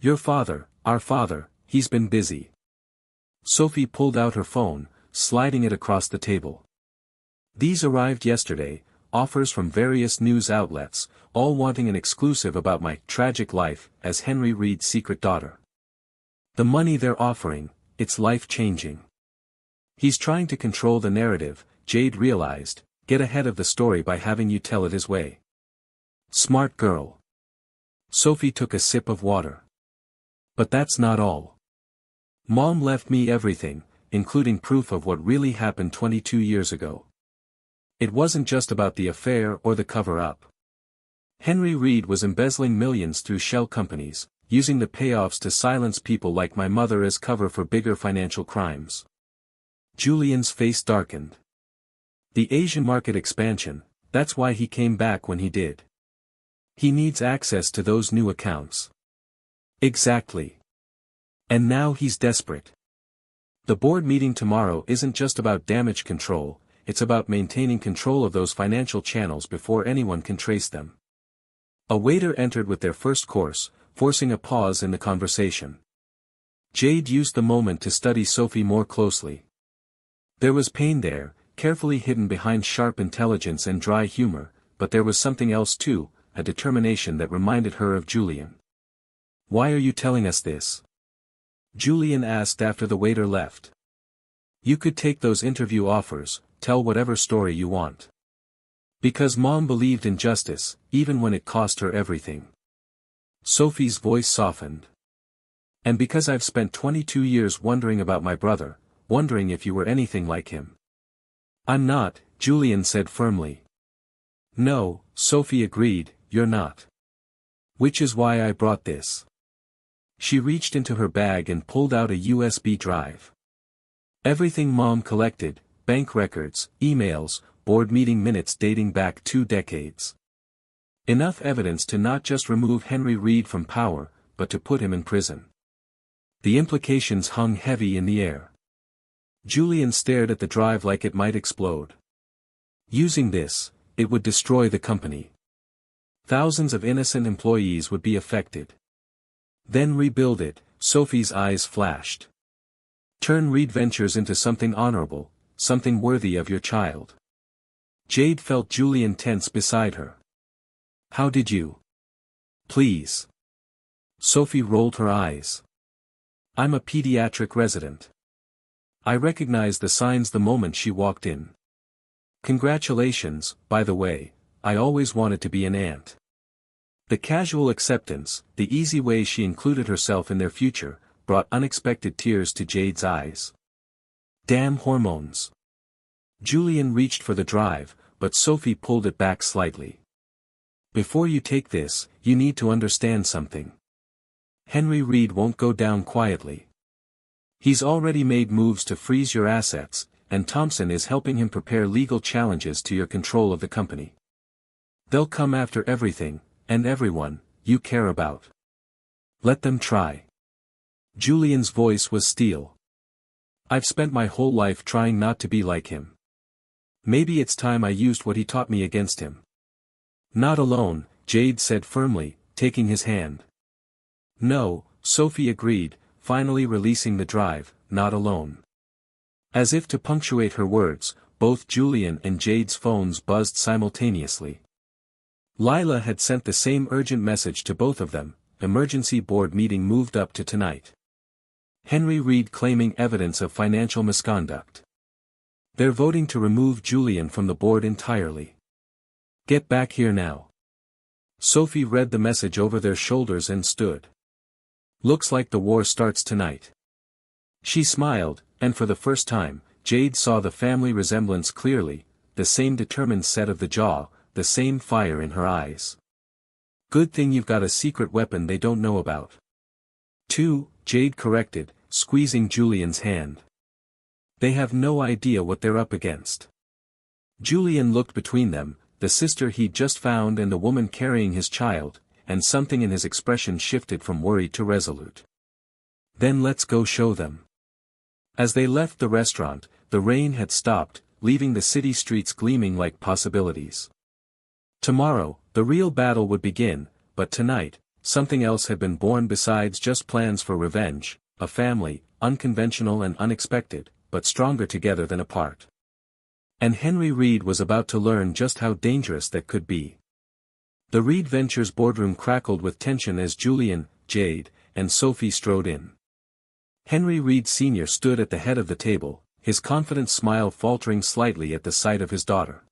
"Your father, our father, he's been busy." Sophie pulled out her phone, sliding it across the table. "These arrived yesterday, offers from various news outlets, all wanting an exclusive about my tragic life as Henry Reed's secret daughter. The money they're offering, it's life-changing." "He's trying to control the narrative," Jade realized, "get ahead of the story by having you tell it his way." "Smart girl." Sophie took a sip of water. "But that's not all. Mom left me everything, including proof of what really happened 22 years ago. It wasn't just about the affair or the cover-up. Henry Reed was embezzling millions through shell companies, using the payoffs to silence people like my mother as cover for bigger financial crimes." Julian's face darkened. "The Asian market expansion, that's why he came back when he did. He needs access to those new accounts." "Exactly. And now he's desperate. The board meeting tomorrow isn't just about damage control, it's about maintaining control of those financial channels before anyone can trace them." A waiter entered with their first course, forcing a pause in the conversation. Jade used the moment to study Sophie more closely. There was pain there, carefully hidden behind sharp intelligence and dry humor, but there was something else too, a determination that reminded her of Julian. "Why are you telling us this?" Julian asked after the waiter left. "You could take those interview offers, tell whatever story you want. Because Mom believed in justice, even when it cost her everything." Sophie's voice softened. "And because I've spent 22 years wondering about my brother, wondering if you were anything like him." "I'm not," Julian said firmly. "No," Sophie agreed, "you're not. Which is why I brought this." She reached into her bag and pulled out a USB drive. Everything Mom collected, bank records, emails, board meeting minutes dating back 2 decades. Enough evidence to not just remove Henry Reed from power, but to put him in prison. The implications hung heavy in the air. Julian stared at the drive like it might explode. Using this, it would destroy the company. Thousands of innocent employees would be affected. Then rebuild it, Sophie's eyes flashed. Turn Reed Ventures into something honorable, something worthy of your child. Jade felt Julian tense beside her. How did you? Please. Sophie rolled her eyes. I'm a pediatric resident. I recognized the signs the moment she walked in. Congratulations, by the way, I always wanted to be an aunt. The casual acceptance, the easy way she included herself in their future, brought unexpected tears to Jade's eyes. Damn hormones. Julian reached for the drive, but Sophie pulled it back slightly. Before you take this, you need to understand something. Henry Reed won't go down quietly. He's already made moves to freeze your assets, and Thompson is helping him prepare legal challenges to your control of the company. They'll come after everything, and everyone, you care about. Let them try. Julian's voice was steel. I've spent my whole life trying not to be like him. Maybe it's time I used what he taught me against him. Not alone, Jade said firmly, taking his hand. No, Sophie agreed, finally releasing the drive, not alone. As if to punctuate her words, both Julian and Jade's phones buzzed simultaneously. Lila had sent the same urgent message to both of them, emergency board meeting moved up to tonight. Henry Reed claiming evidence of financial misconduct. They're voting to remove Julian from the board entirely. Get back here now. Sophie read the message over their shoulders and stood. Looks like the war starts tonight. She smiled, and for the first time, Jade saw the family resemblance clearly, the same determined set of the jaw, the same fire in her eyes. Good thing you've got a secret weapon they don't know about. 2, Jade corrected, squeezing Julian's hand. They have no idea what they're up against. Julian looked between them, the sister he'd just found and the woman carrying his child, and something in his expression shifted from worried to resolute. Then let's go show them. As they left the restaurant, the rain had stopped, leaving the city streets gleaming like possibilities. Tomorrow, the real battle would begin, but tonight, something else had been born besides just plans for revenge, a family, unconventional and unexpected, but stronger together than apart. And Henry Reed was about to learn just how dangerous that could be. The Reed Ventures boardroom crackled with tension as Julian, Jade, and Sophie strode in. Henry Reed Sr. stood at the head of the table, his confident smile faltering slightly at the sight of his daughter.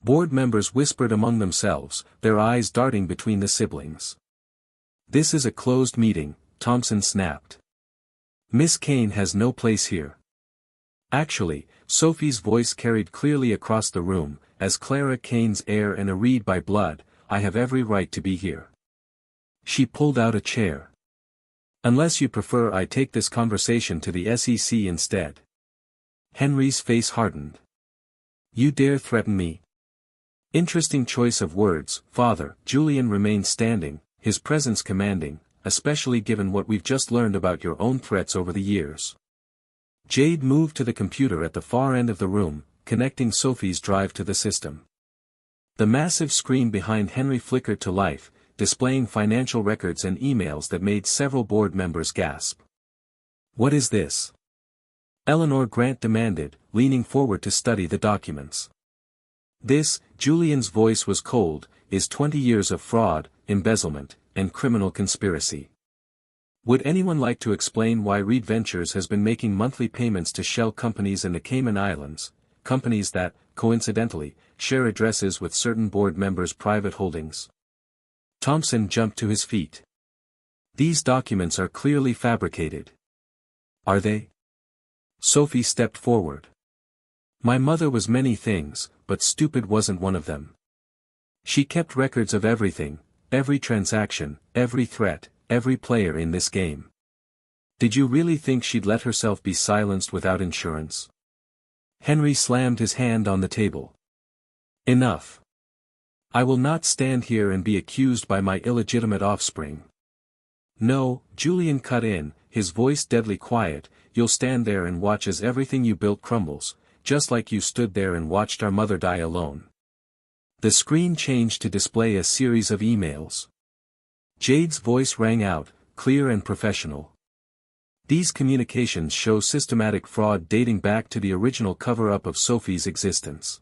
Board members whispered among themselves, their eyes darting between the siblings. This is a closed meeting, Thompson snapped. Miss Kane has no place here. Actually, Sophie's voice carried clearly across the room, as Clara Kane's heir and a Reed by blood, I have every right to be here. She pulled out a chair. Unless you prefer I take this conversation to the SEC instead. Henry's face hardened. You dare threaten me? Interesting choice of words, father. Julian remained standing, his presence commanding, especially given what we've just learned about your own threats over the years. Jade moved to the computer at the far end of the room, connecting Sophie's drive to the system. The massive screen behind Henry flickered to life, displaying financial records and emails that made several board members gasp. What is this? Eleanor Grant demanded, leaning forward to study the documents. This, Julian's voice was cold, is 20 years of fraud, embezzlement, and criminal conspiracy. Would anyone like to explain why Reed Ventures has been making monthly payments to shell companies in the Cayman Islands, companies that, coincidentally, share addresses with certain board members' private holdings? Thompson jumped to his feet. These documents are clearly fabricated. Are they? Sophie stepped forward. My mother was many things, but stupid wasn't one of them. She kept records of everything, every transaction, every threat, every player in this game. Did you really think she'd let herself be silenced without insurance? Henry slammed his hand on the table. Enough. I will not stand here and be accused by my illegitimate offspring. No, Julian cut in, his voice deadly quiet, you'll stand there and watch as everything you built crumbles, just like you stood there and watched our mother die alone. The screen changed to display a series of emails. Jade's voice rang out, clear and professional. These communications show systematic fraud dating back to the original cover-up of Sophie's existence.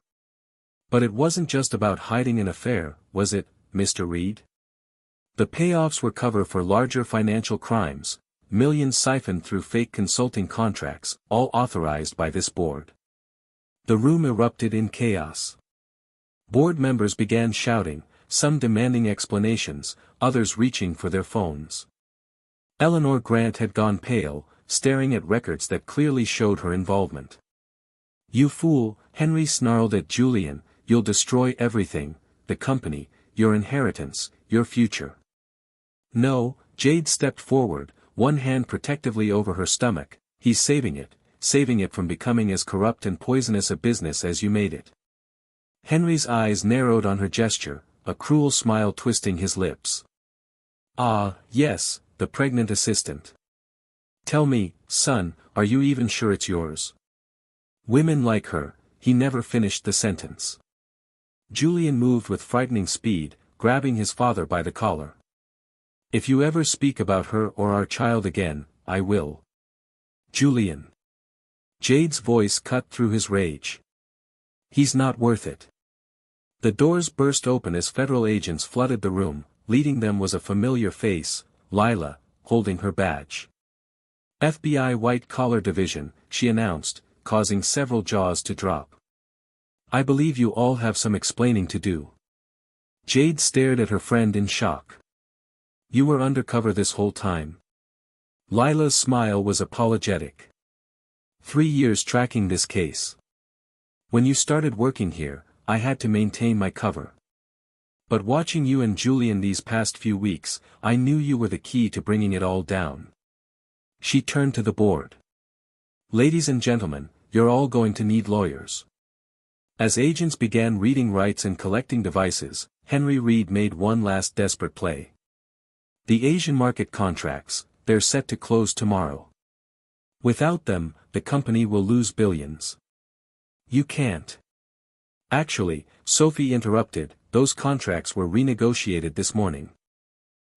But it wasn't just about hiding an affair, was it, Mr. Reed? The payoffs were cover for larger financial crimes, millions siphoned through fake consulting contracts, all authorized by this board. The room erupted in chaos. Board members began shouting, some demanding explanations, others reaching for their phones. Eleanor Grant had gone pale, staring at records that clearly showed her involvement. "You fool," Henry snarled at Julian, "you'll destroy everything, the company, your inheritance, your future." "No," Jade stepped forward, one hand protectively over her stomach, "he's saving it from becoming as corrupt and poisonous a business as you made it." Henry's eyes narrowed on her gesture, a cruel smile twisting his lips. "Ah, yes, the pregnant assistant. Tell me, son, are you even sure it's yours?" "Women like her," he never finished the sentence. Julian moved with frightening speed, grabbing his father by the collar. "If you ever speak about her or our child again, I will." "Julian." Jade's voice cut through his rage. "He's not worth it." The doors burst open as federal agents flooded the room, leading them was a familiar face, Lila, holding her badge. "FBI White Collar Division," she announced, causing several jaws to drop. "I believe you all have some explaining to do." Jade stared at her friend in shock. "You were undercover this whole time?" Lila's smile was apologetic. 3 years tracking this case. When you started working here, I had to maintain my cover. But watching you and Julian these past few weeks, I knew you were the key to bringing it all down." She turned to the board. "Ladies and gentlemen, you're all going to need lawyers." As agents began reading rights and collecting devices, Henry Reed made one last desperate play. "The Asian market contracts, they're set to close tomorrow. Without them, the company will lose billions." "You can't." "Actually," Sophie interrupted, "those contracts were renegotiated this morning.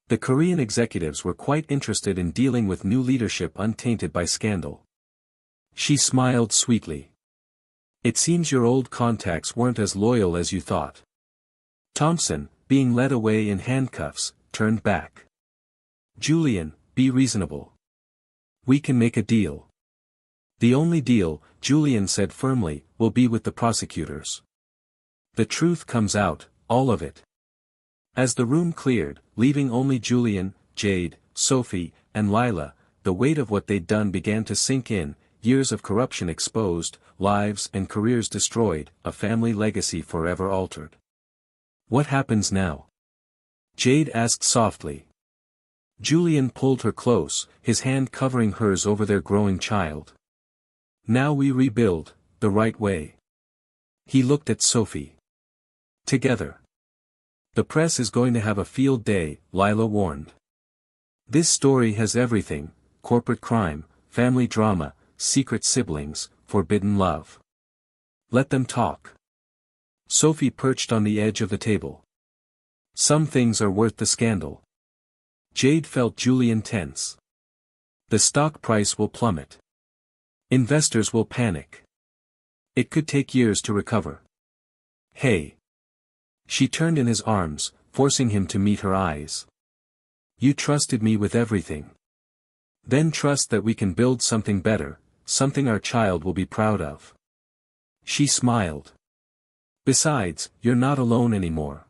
The Korean executives were quite interested in dealing with new leadership untainted by scandal." She smiled sweetly. "It seems your old contacts weren't as loyal as you thought." Thompson, being led away in handcuffs, turned back. "Julian, be reasonable. We can make a deal." "The only deal," Julian said firmly, "will be with the prosecutors. The truth comes out, all of it." As the room cleared, leaving only Julian, Jade, Sophie, and Lila, the weight of what they'd done began to sink in, years of corruption exposed, lives and careers destroyed, a family legacy forever altered. "What happens now?" Jade asked softly. Julian pulled her close, his hand covering hers over their growing child. "Now we rebuild, the right way." He looked at Sophie. "Together. The press is going to have a field day," Lila warned. "This story has everything: corporate crime, family drama, secret siblings, forbidden love. Let them talk." Sophie perched on the edge of the table. "Some things are worth the scandal." Jade felt Julian tense. "The stock price will plummet. Investors will panic. It could take years to recover." "Hey." She turned in his arms, forcing him to meet her eyes. "You trusted me with everything. Then trust that we can build something better, something our child will be proud of." She smiled. "Besides, you're not alone anymore.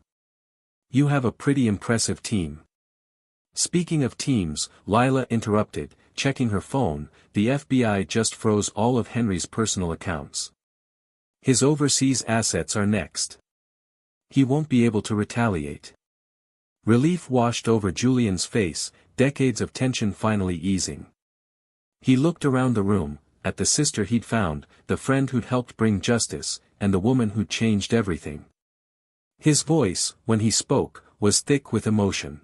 You have a pretty impressive team." "Speaking of teams," Lila interrupted, checking her phone, "the FBI just froze all of Henry's personal accounts. His overseas assets are next. He won't be able to retaliate." Relief washed over Julian's face, decades of tension finally easing. He looked around the room, at the sister he'd found, the friend who'd helped bring justice, and the woman who'd changed everything. His voice, when he spoke, was thick with emotion.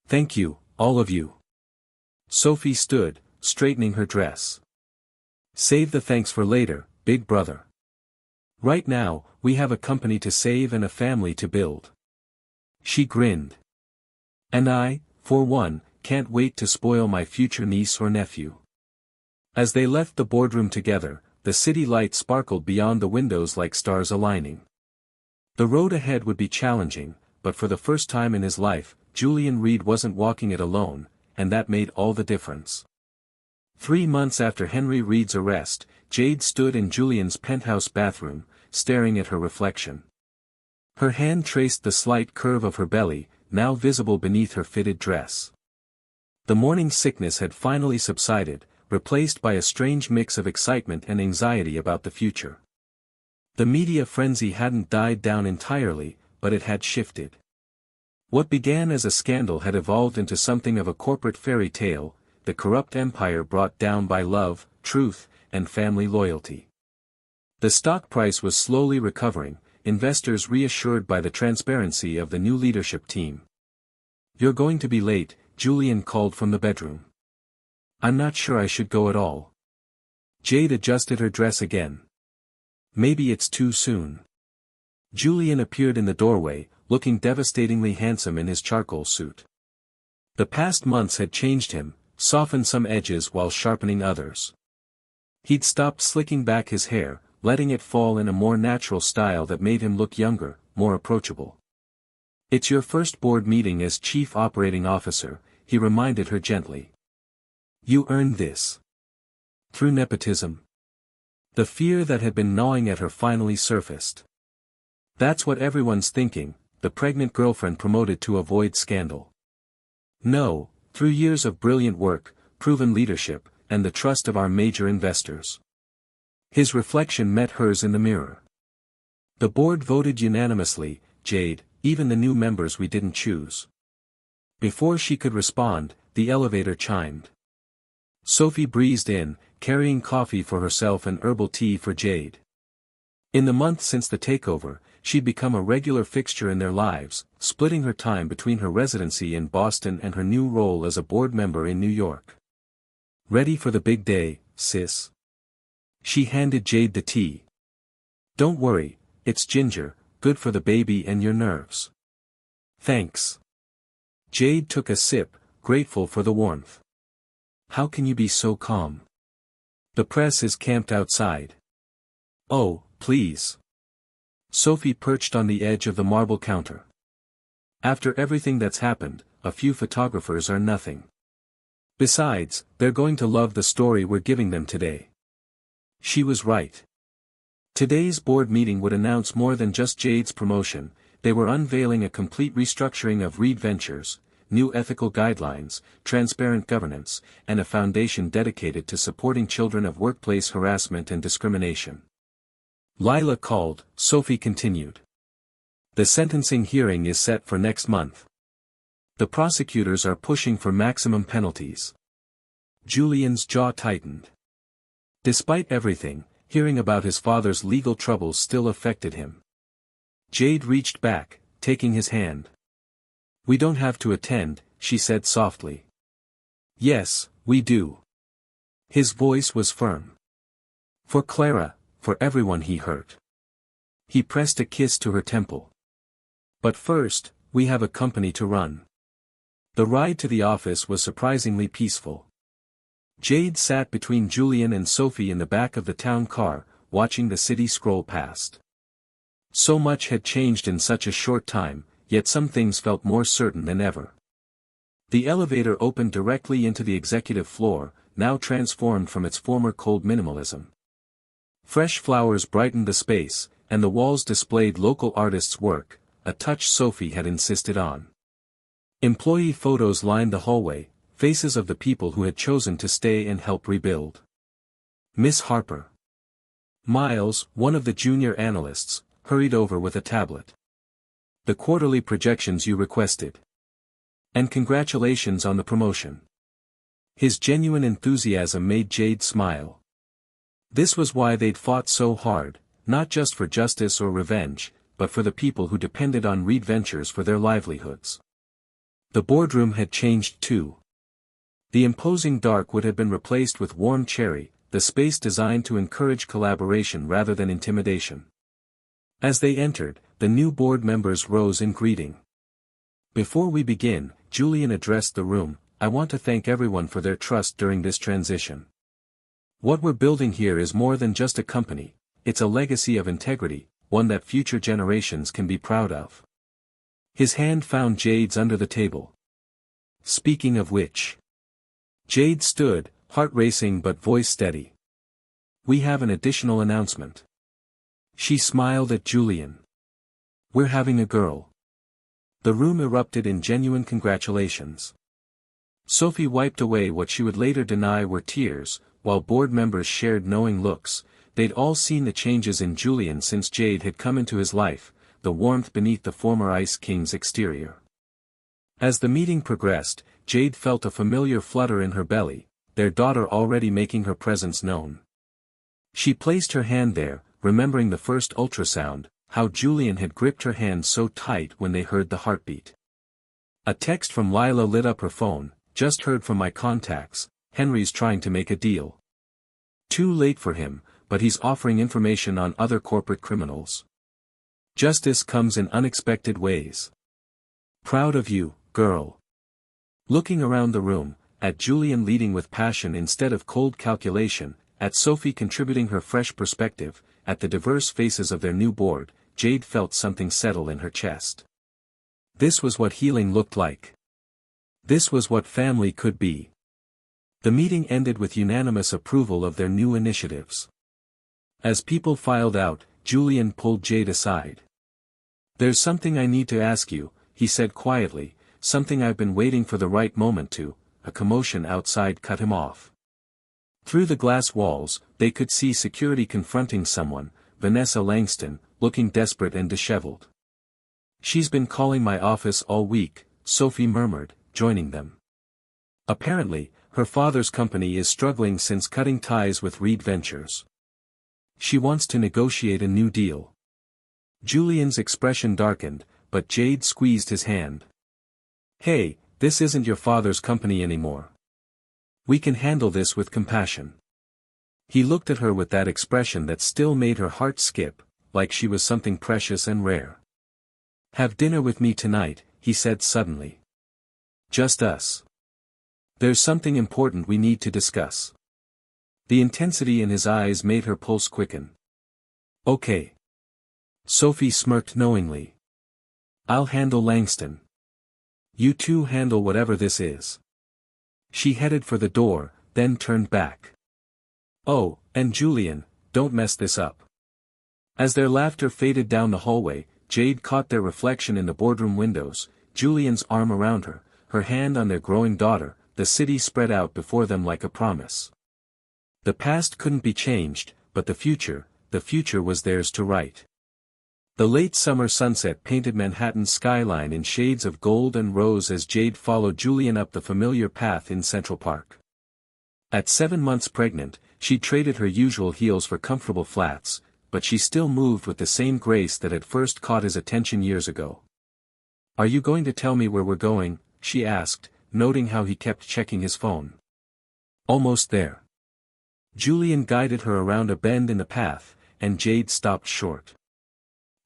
"Thank you, all of you." Sophie stood, straightening her dress. "Save the thanks for later, big brother. Right now, we have a company to save and a family to build." She grinned. "And I, for one, can't wait to spoil my future niece or nephew." As they left the boardroom together, the city lights sparkled beyond the windows like stars aligning. The road ahead would be challenging, but for the first time in his life, Julian Reed wasn't walking it alone, and that made all the difference. 3 months after Henry Reed's arrest, Jade stood in Julian's penthouse bathroom, staring at her reflection. Her hand traced the slight curve of her belly, now visible beneath her fitted dress. The morning sickness had finally subsided, replaced by a strange mix of excitement and anxiety about the future. The media frenzy hadn't died down entirely, but it had shifted. What began as a scandal had evolved into something of a corporate fairy tale, the corrupt empire brought down by love, truth, and family loyalty. The stock price was slowly recovering, investors reassured by the transparency of the new leadership team. "You're going to be late," Julian called from the bedroom. "I'm not sure I should go at all." Jade adjusted her dress again. "Maybe it's too soon." Julian appeared in the doorway, looking devastatingly handsome in his charcoal suit. The past months had changed him, softened some edges while sharpening others. He'd stopped slicking back his hair, letting it fall in a more natural style that made him look younger, more approachable. "It's your first board meeting as Chief Operating Officer," he reminded her gently. "You earned this. Through nepotism." The fear that had been gnawing at her finally surfaced. "That's what everyone's thinking," the pregnant girlfriend promoted to avoid scandal. "No, through years of brilliant work, proven leadership, and the trust of our major investors." His reflection met hers in the mirror. "The board voted unanimously, Jade, even the new members we didn't choose." Before she could respond, the elevator chimed. Sophie breezed in, carrying coffee for herself and herbal tea for Jade. In the month since the takeover, she'd become a regular fixture in their lives, splitting her time between her residency in Boston and her new role as a board member in New York. "Ready for the big day, sis?" She handed Jade the tea. "Don't worry, it's ginger, good for the baby and your nerves." "Thanks." Jade took a sip, grateful for the warmth. "How can you be so calm? The press is camped outside." "Oh, please." Sophie perched on the edge of the marble counter. "After everything that's happened, a few photographers are nothing. Besides, they're going to love the story we're giving them today." She was right. Today's board meeting would announce more than just Jade's promotion. They were unveiling a complete restructuring of Reed Ventures, new ethical guidelines, transparent governance, and a foundation dedicated to supporting children of workplace harassment and discrimination. Lila called, Sophie continued. "The sentencing hearing is set for next month. The prosecutors are pushing for maximum penalties." Julian's jaw tightened. Despite everything, hearing about his father's legal troubles still affected him. Jade reached back, taking his hand. "We don't have to attend," she said softly. "Yes, we do." His voice was firm. "For Clara, for everyone he hurt." He pressed a kiss to her temple. "But first, we have a company to run." The ride to the office was surprisingly peaceful. Jade sat between Julian and Sophie in the back of the town car, watching the city scroll past. So much had changed in such a short time, yet some things felt more certain than ever. The elevator opened directly into the executive floor, now transformed from its former cold minimalism. Fresh flowers brightened the space, and the walls displayed local artists' work, a touch Sophie had insisted on. Employee photos lined the hallway, faces of the people who had chosen to stay and help rebuild. Miss Harper. Miles, one of the junior analysts, hurried over with a tablet. "The quarterly projections you requested. And congratulations on the promotion." His genuine enthusiasm made Jade smile. This was why they'd fought so hard, not just for justice or revenge, but for the people who depended on Reed Ventures for their livelihoods. The boardroom had changed too. The imposing dark wood had been replaced with warm cherry, the space designed to encourage collaboration rather than intimidation. As they entered, the new board members rose in greeting. "Before we begin," Julian addressed the room, "I want to thank everyone for their trust during this transition. What we're building here is more than just a company, it's a legacy of integrity, one that future generations can be proud of." His hand found Jade's under the table. Speaking of which. Jade stood, heart racing but voice steady. We have an additional announcement. She smiled at Julian. We're having a girl. The room erupted in genuine congratulations. Sophie wiped away what she would later deny were tears, while board members shared knowing looks. They'd all seen the changes in Julian since Jade had come into his life, the warmth beneath the former Ice King's exterior. As the meeting progressed, Jade felt a familiar flutter in her belly, their daughter already making her presence known. She placed her hand there, remembering the first ultrasound, how Julian had gripped her hand so tight when they heard the heartbeat. A text from Lila lit up her phone. Just heard from my contacts, Henry's trying to make a deal. Too late for him, but he's offering information on other corporate criminals. Justice comes in unexpected ways. Proud of you, girl. Looking around the room, at Julian leading with passion instead of cold calculation, at Sophie contributing her fresh perspective, at the diverse faces of their new board, Jade felt something settle in her chest. This was what healing looked like. This was what family could be. The meeting ended with unanimous approval of their new initiatives. As people filed out, Julian pulled Jade aside. There's something I need to ask you, he said quietly, something I've been waiting for the right moment to. A commotion outside cut him off. Through the glass walls, they could see security confronting someone, Vanessa Langston, looking desperate and disheveled. She's been calling my office all week, Sophie murmured, joining them. Apparently, her father's company is struggling since cutting ties with Reed Ventures. She wants to negotiate a new deal. Julian's expression darkened, but Jade squeezed his hand. Hey, this isn't your father's company anymore. We can handle this with compassion. He looked at her with that expression that still made her heart skip, like she was something precious and rare. Have dinner with me tonight, he said suddenly. Just us. There's something important we need to discuss. The intensity in his eyes made her pulse quicken. Okay. Sophie smirked knowingly. I'll handle Langston. You two handle whatever this is. She headed for the door, then turned back. Oh, and Julian, don't mess this up. As their laughter faded down the hallway, Jade caught their reflection in the boardroom windows, Julian's arm around her, her hand on their growing daughter, the city spread out before them like a promise. The past couldn't be changed, but the future was theirs to write. The late summer sunset painted Manhattan's skyline in shades of gold and rose as Jade followed Julian up the familiar path in Central Park. At 7 months pregnant, she traded her usual heels for comfortable flats, but she still moved with the same grace that had first caught his attention years ago. Are you going to tell me where we're going? She asked, noting how he kept checking his phone. Almost there. Julian guided her around a bend in the path, and Jade stopped short.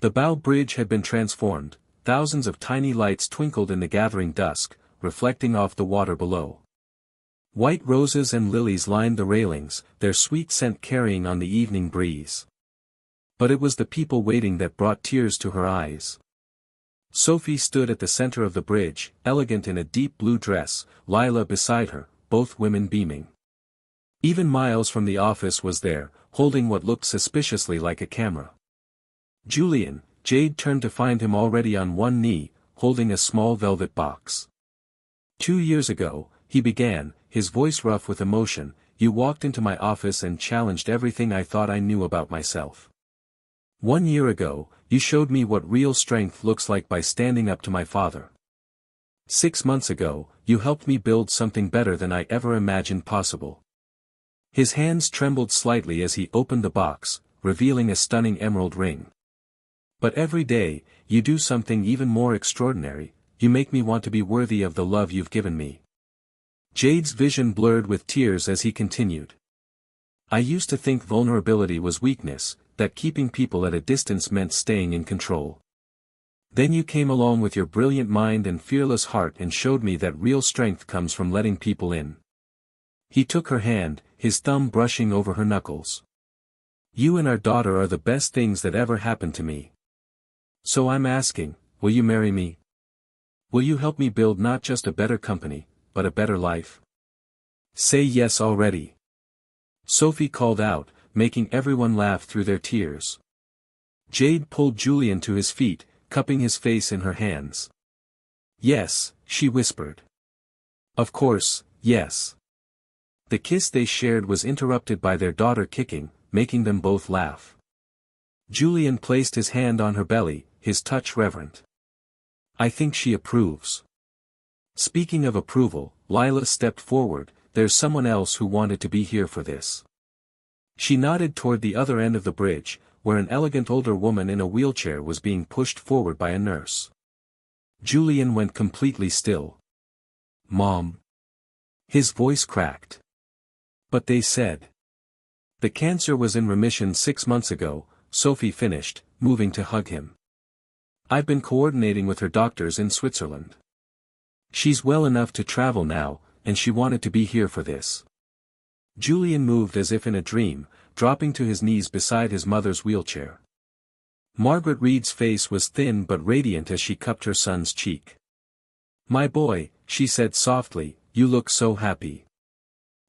The bow bridge had been transformed, thousands of tiny lights twinkled in the gathering dusk, reflecting off the water below. White roses and lilies lined the railings, their sweet scent carrying on the evening breeze. But it was the people waiting that brought tears to her eyes. Sophie stood at the center of the bridge, elegant in a deep blue dress, Lila beside her, both women beaming. Even Miles from the office was there, holding what looked suspiciously like a camera. Julian, Jade turned to find him already on one knee, holding a small velvet box. 2 years ago, he began, his voice rough with emotion, you walked into my office and challenged everything I thought I knew about myself. 1 year ago, you showed me what real strength looks like by standing up to my father. 6 months ago, you helped me build something better than I ever imagined possible. His hands trembled slightly as he opened the box, revealing a stunning emerald ring. But every day, you do something even more extraordinary, you make me want to be worthy of the love you've given me. Jade's vision blurred with tears as he continued. I used to think vulnerability was weakness, that keeping people at a distance meant staying in control. Then you came along with your brilliant mind and fearless heart and showed me that real strength comes from letting people in. He took her hand, his thumb brushing over her knuckles. You and our daughter are the best things that ever happened to me. So I'm asking, will you marry me? Will you help me build not just a better company, but a better life? Say yes already. Sophie called out, making everyone laugh through their tears. Jade pulled Julian to his feet, cupping his face in her hands. Yes, she whispered. Of course, yes. The kiss they shared was interrupted by their daughter kicking, making them both laugh. Julian placed his hand on her belly, his touch reverent. I think she approves. Speaking of approval, Lila stepped forward. There's someone else who wanted to be here for this. She nodded toward the other end of the bridge, where an elegant older woman in a wheelchair was being pushed forward by a nurse. Julian went completely still. Mom. His voice cracked. But they said. The cancer was in remission 6 months ago, Sophie finished, moving to hug him. I've been coordinating with her doctors in Switzerland. She's well enough to travel now, and she wanted to be here for this. Julian moved as if in a dream, dropping to his knees beside his mother's wheelchair. Margaret Reed's face was thin but radiant as she cupped her son's cheek. My boy, she said softly, you look so happy.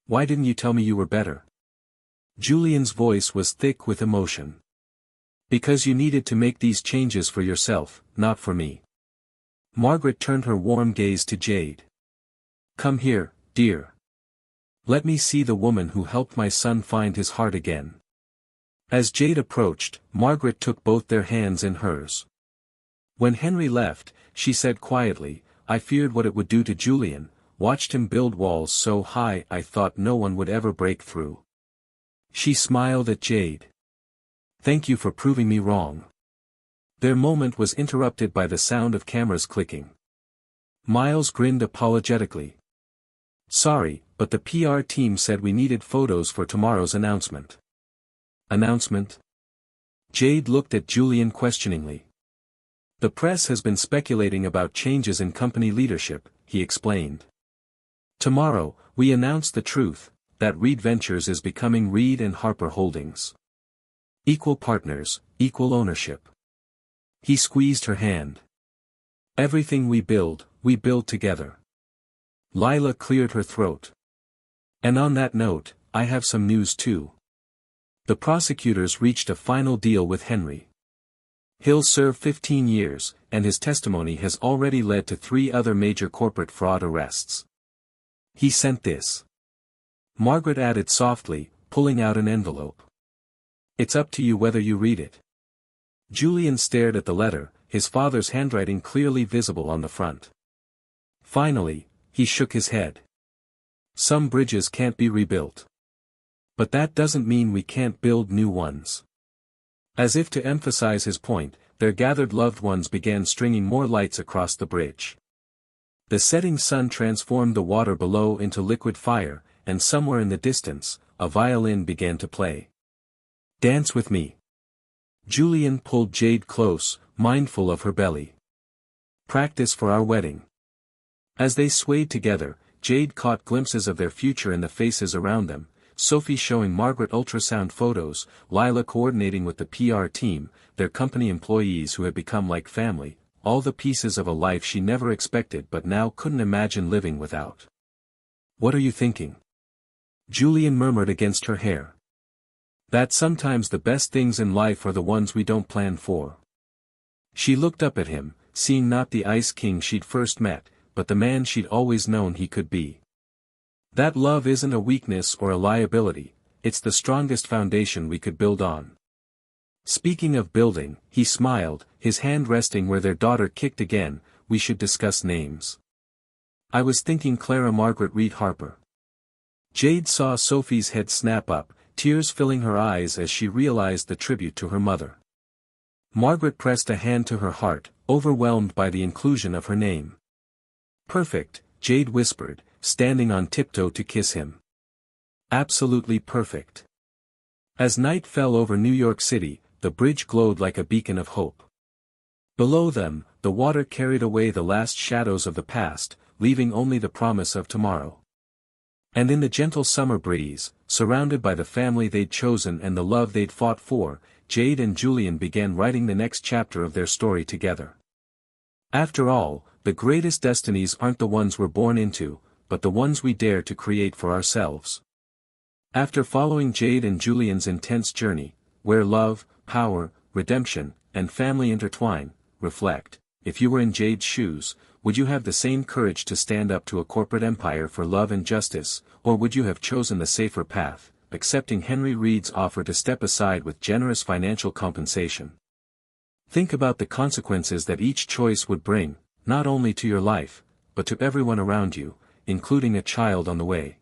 Why didn't you tell me you were better? Julian's voice was thick with emotion. Because you needed to make these changes for yourself, not for me. Margaret turned her warm gaze to Jade. Come here, dear. Let me see the woman who helped my son find his heart again. As Jade approached, Margaret took both their hands in hers. When Henry left, she said quietly, I feared what it would do to Julian, watched him build walls so high I thought no one would ever break through. She smiled at Jade. Thank you for proving me wrong. Their moment was interrupted by the sound of cameras clicking. Miles grinned apologetically. Sorry, but the PR team said we needed photos for tomorrow's announcement. Announcement? Jade looked at Julian questioningly. The press has been speculating about changes in company leadership, he explained. Tomorrow, we announce the truth, that Reed Ventures is becoming Reed and Harper Holdings. Equal partners, equal ownership. He squeezed her hand. Everything we build together. Lila cleared her throat. And on that note, I have some news too. The prosecutors reached a final deal with Henry. He'll serve 15 years, and his testimony has already led to 3 other major corporate fraud arrests. He sent this. Margaret added softly, pulling out an envelope. It's up to you whether you read it. Julian stared at the letter, his father's handwriting clearly visible on the front. Finally, he shook his head. Some bridges can't be rebuilt. But that doesn't mean we can't build new ones. As if to emphasize his point, their gathered loved ones began stringing more lights across the bridge. The setting sun transformed the water below into liquid fire, and somewhere in the distance, a violin began to play. Dance with me. Julian pulled Jade close, mindful of her belly. Practice for our wedding. As they swayed together, Jade caught glimpses of their future in the faces around them, Sophie showing Margaret ultrasound photos, Lila coordinating with the PR team, their company employees who had become like family, all the pieces of a life she never expected but now couldn't imagine living without. What are you thinking? Julian murmured against her hair. That sometimes the best things in life are the ones we don't plan for. She looked up at him, seeing not the Ice King she'd first met, but the man she'd always known he could be. That love isn't a weakness or a liability, it's the strongest foundation we could build on. Speaking of building, he smiled, his hand resting where their daughter kicked again, we should discuss names. I was thinking Clara Margaret Reed Harper. Jade saw Sophie's head snap up, tears filling her eyes as she realized the tribute to her mother. Margaret pressed a hand to her heart, overwhelmed by the inclusion of her name. Perfect, Jade whispered, standing on tiptoe to kiss him. Absolutely perfect. As night fell over New York City, the bridge glowed like a beacon of hope. Below them, the water carried away the last shadows of the past, leaving only the promise of tomorrow. And in the gentle summer breeze, surrounded by the family they'd chosen and the love they'd fought for, Jade and Julian began writing the next chapter of their story together. After all, The greatest destinies aren't the ones we're born into, but the ones we dare to create for ourselves. After following Jade and Julian's intense journey, where love, power, redemption, and family intertwine, reflect, if you were in Jade's shoes, would you have the same courage to stand up to a corporate empire for love and justice, or would you have chosen the safer path, accepting Henry Reed's offer to step aside with generous financial compensation? Think about the consequences that each choice would bring, not only to your life, but to everyone around you, including a child on the way.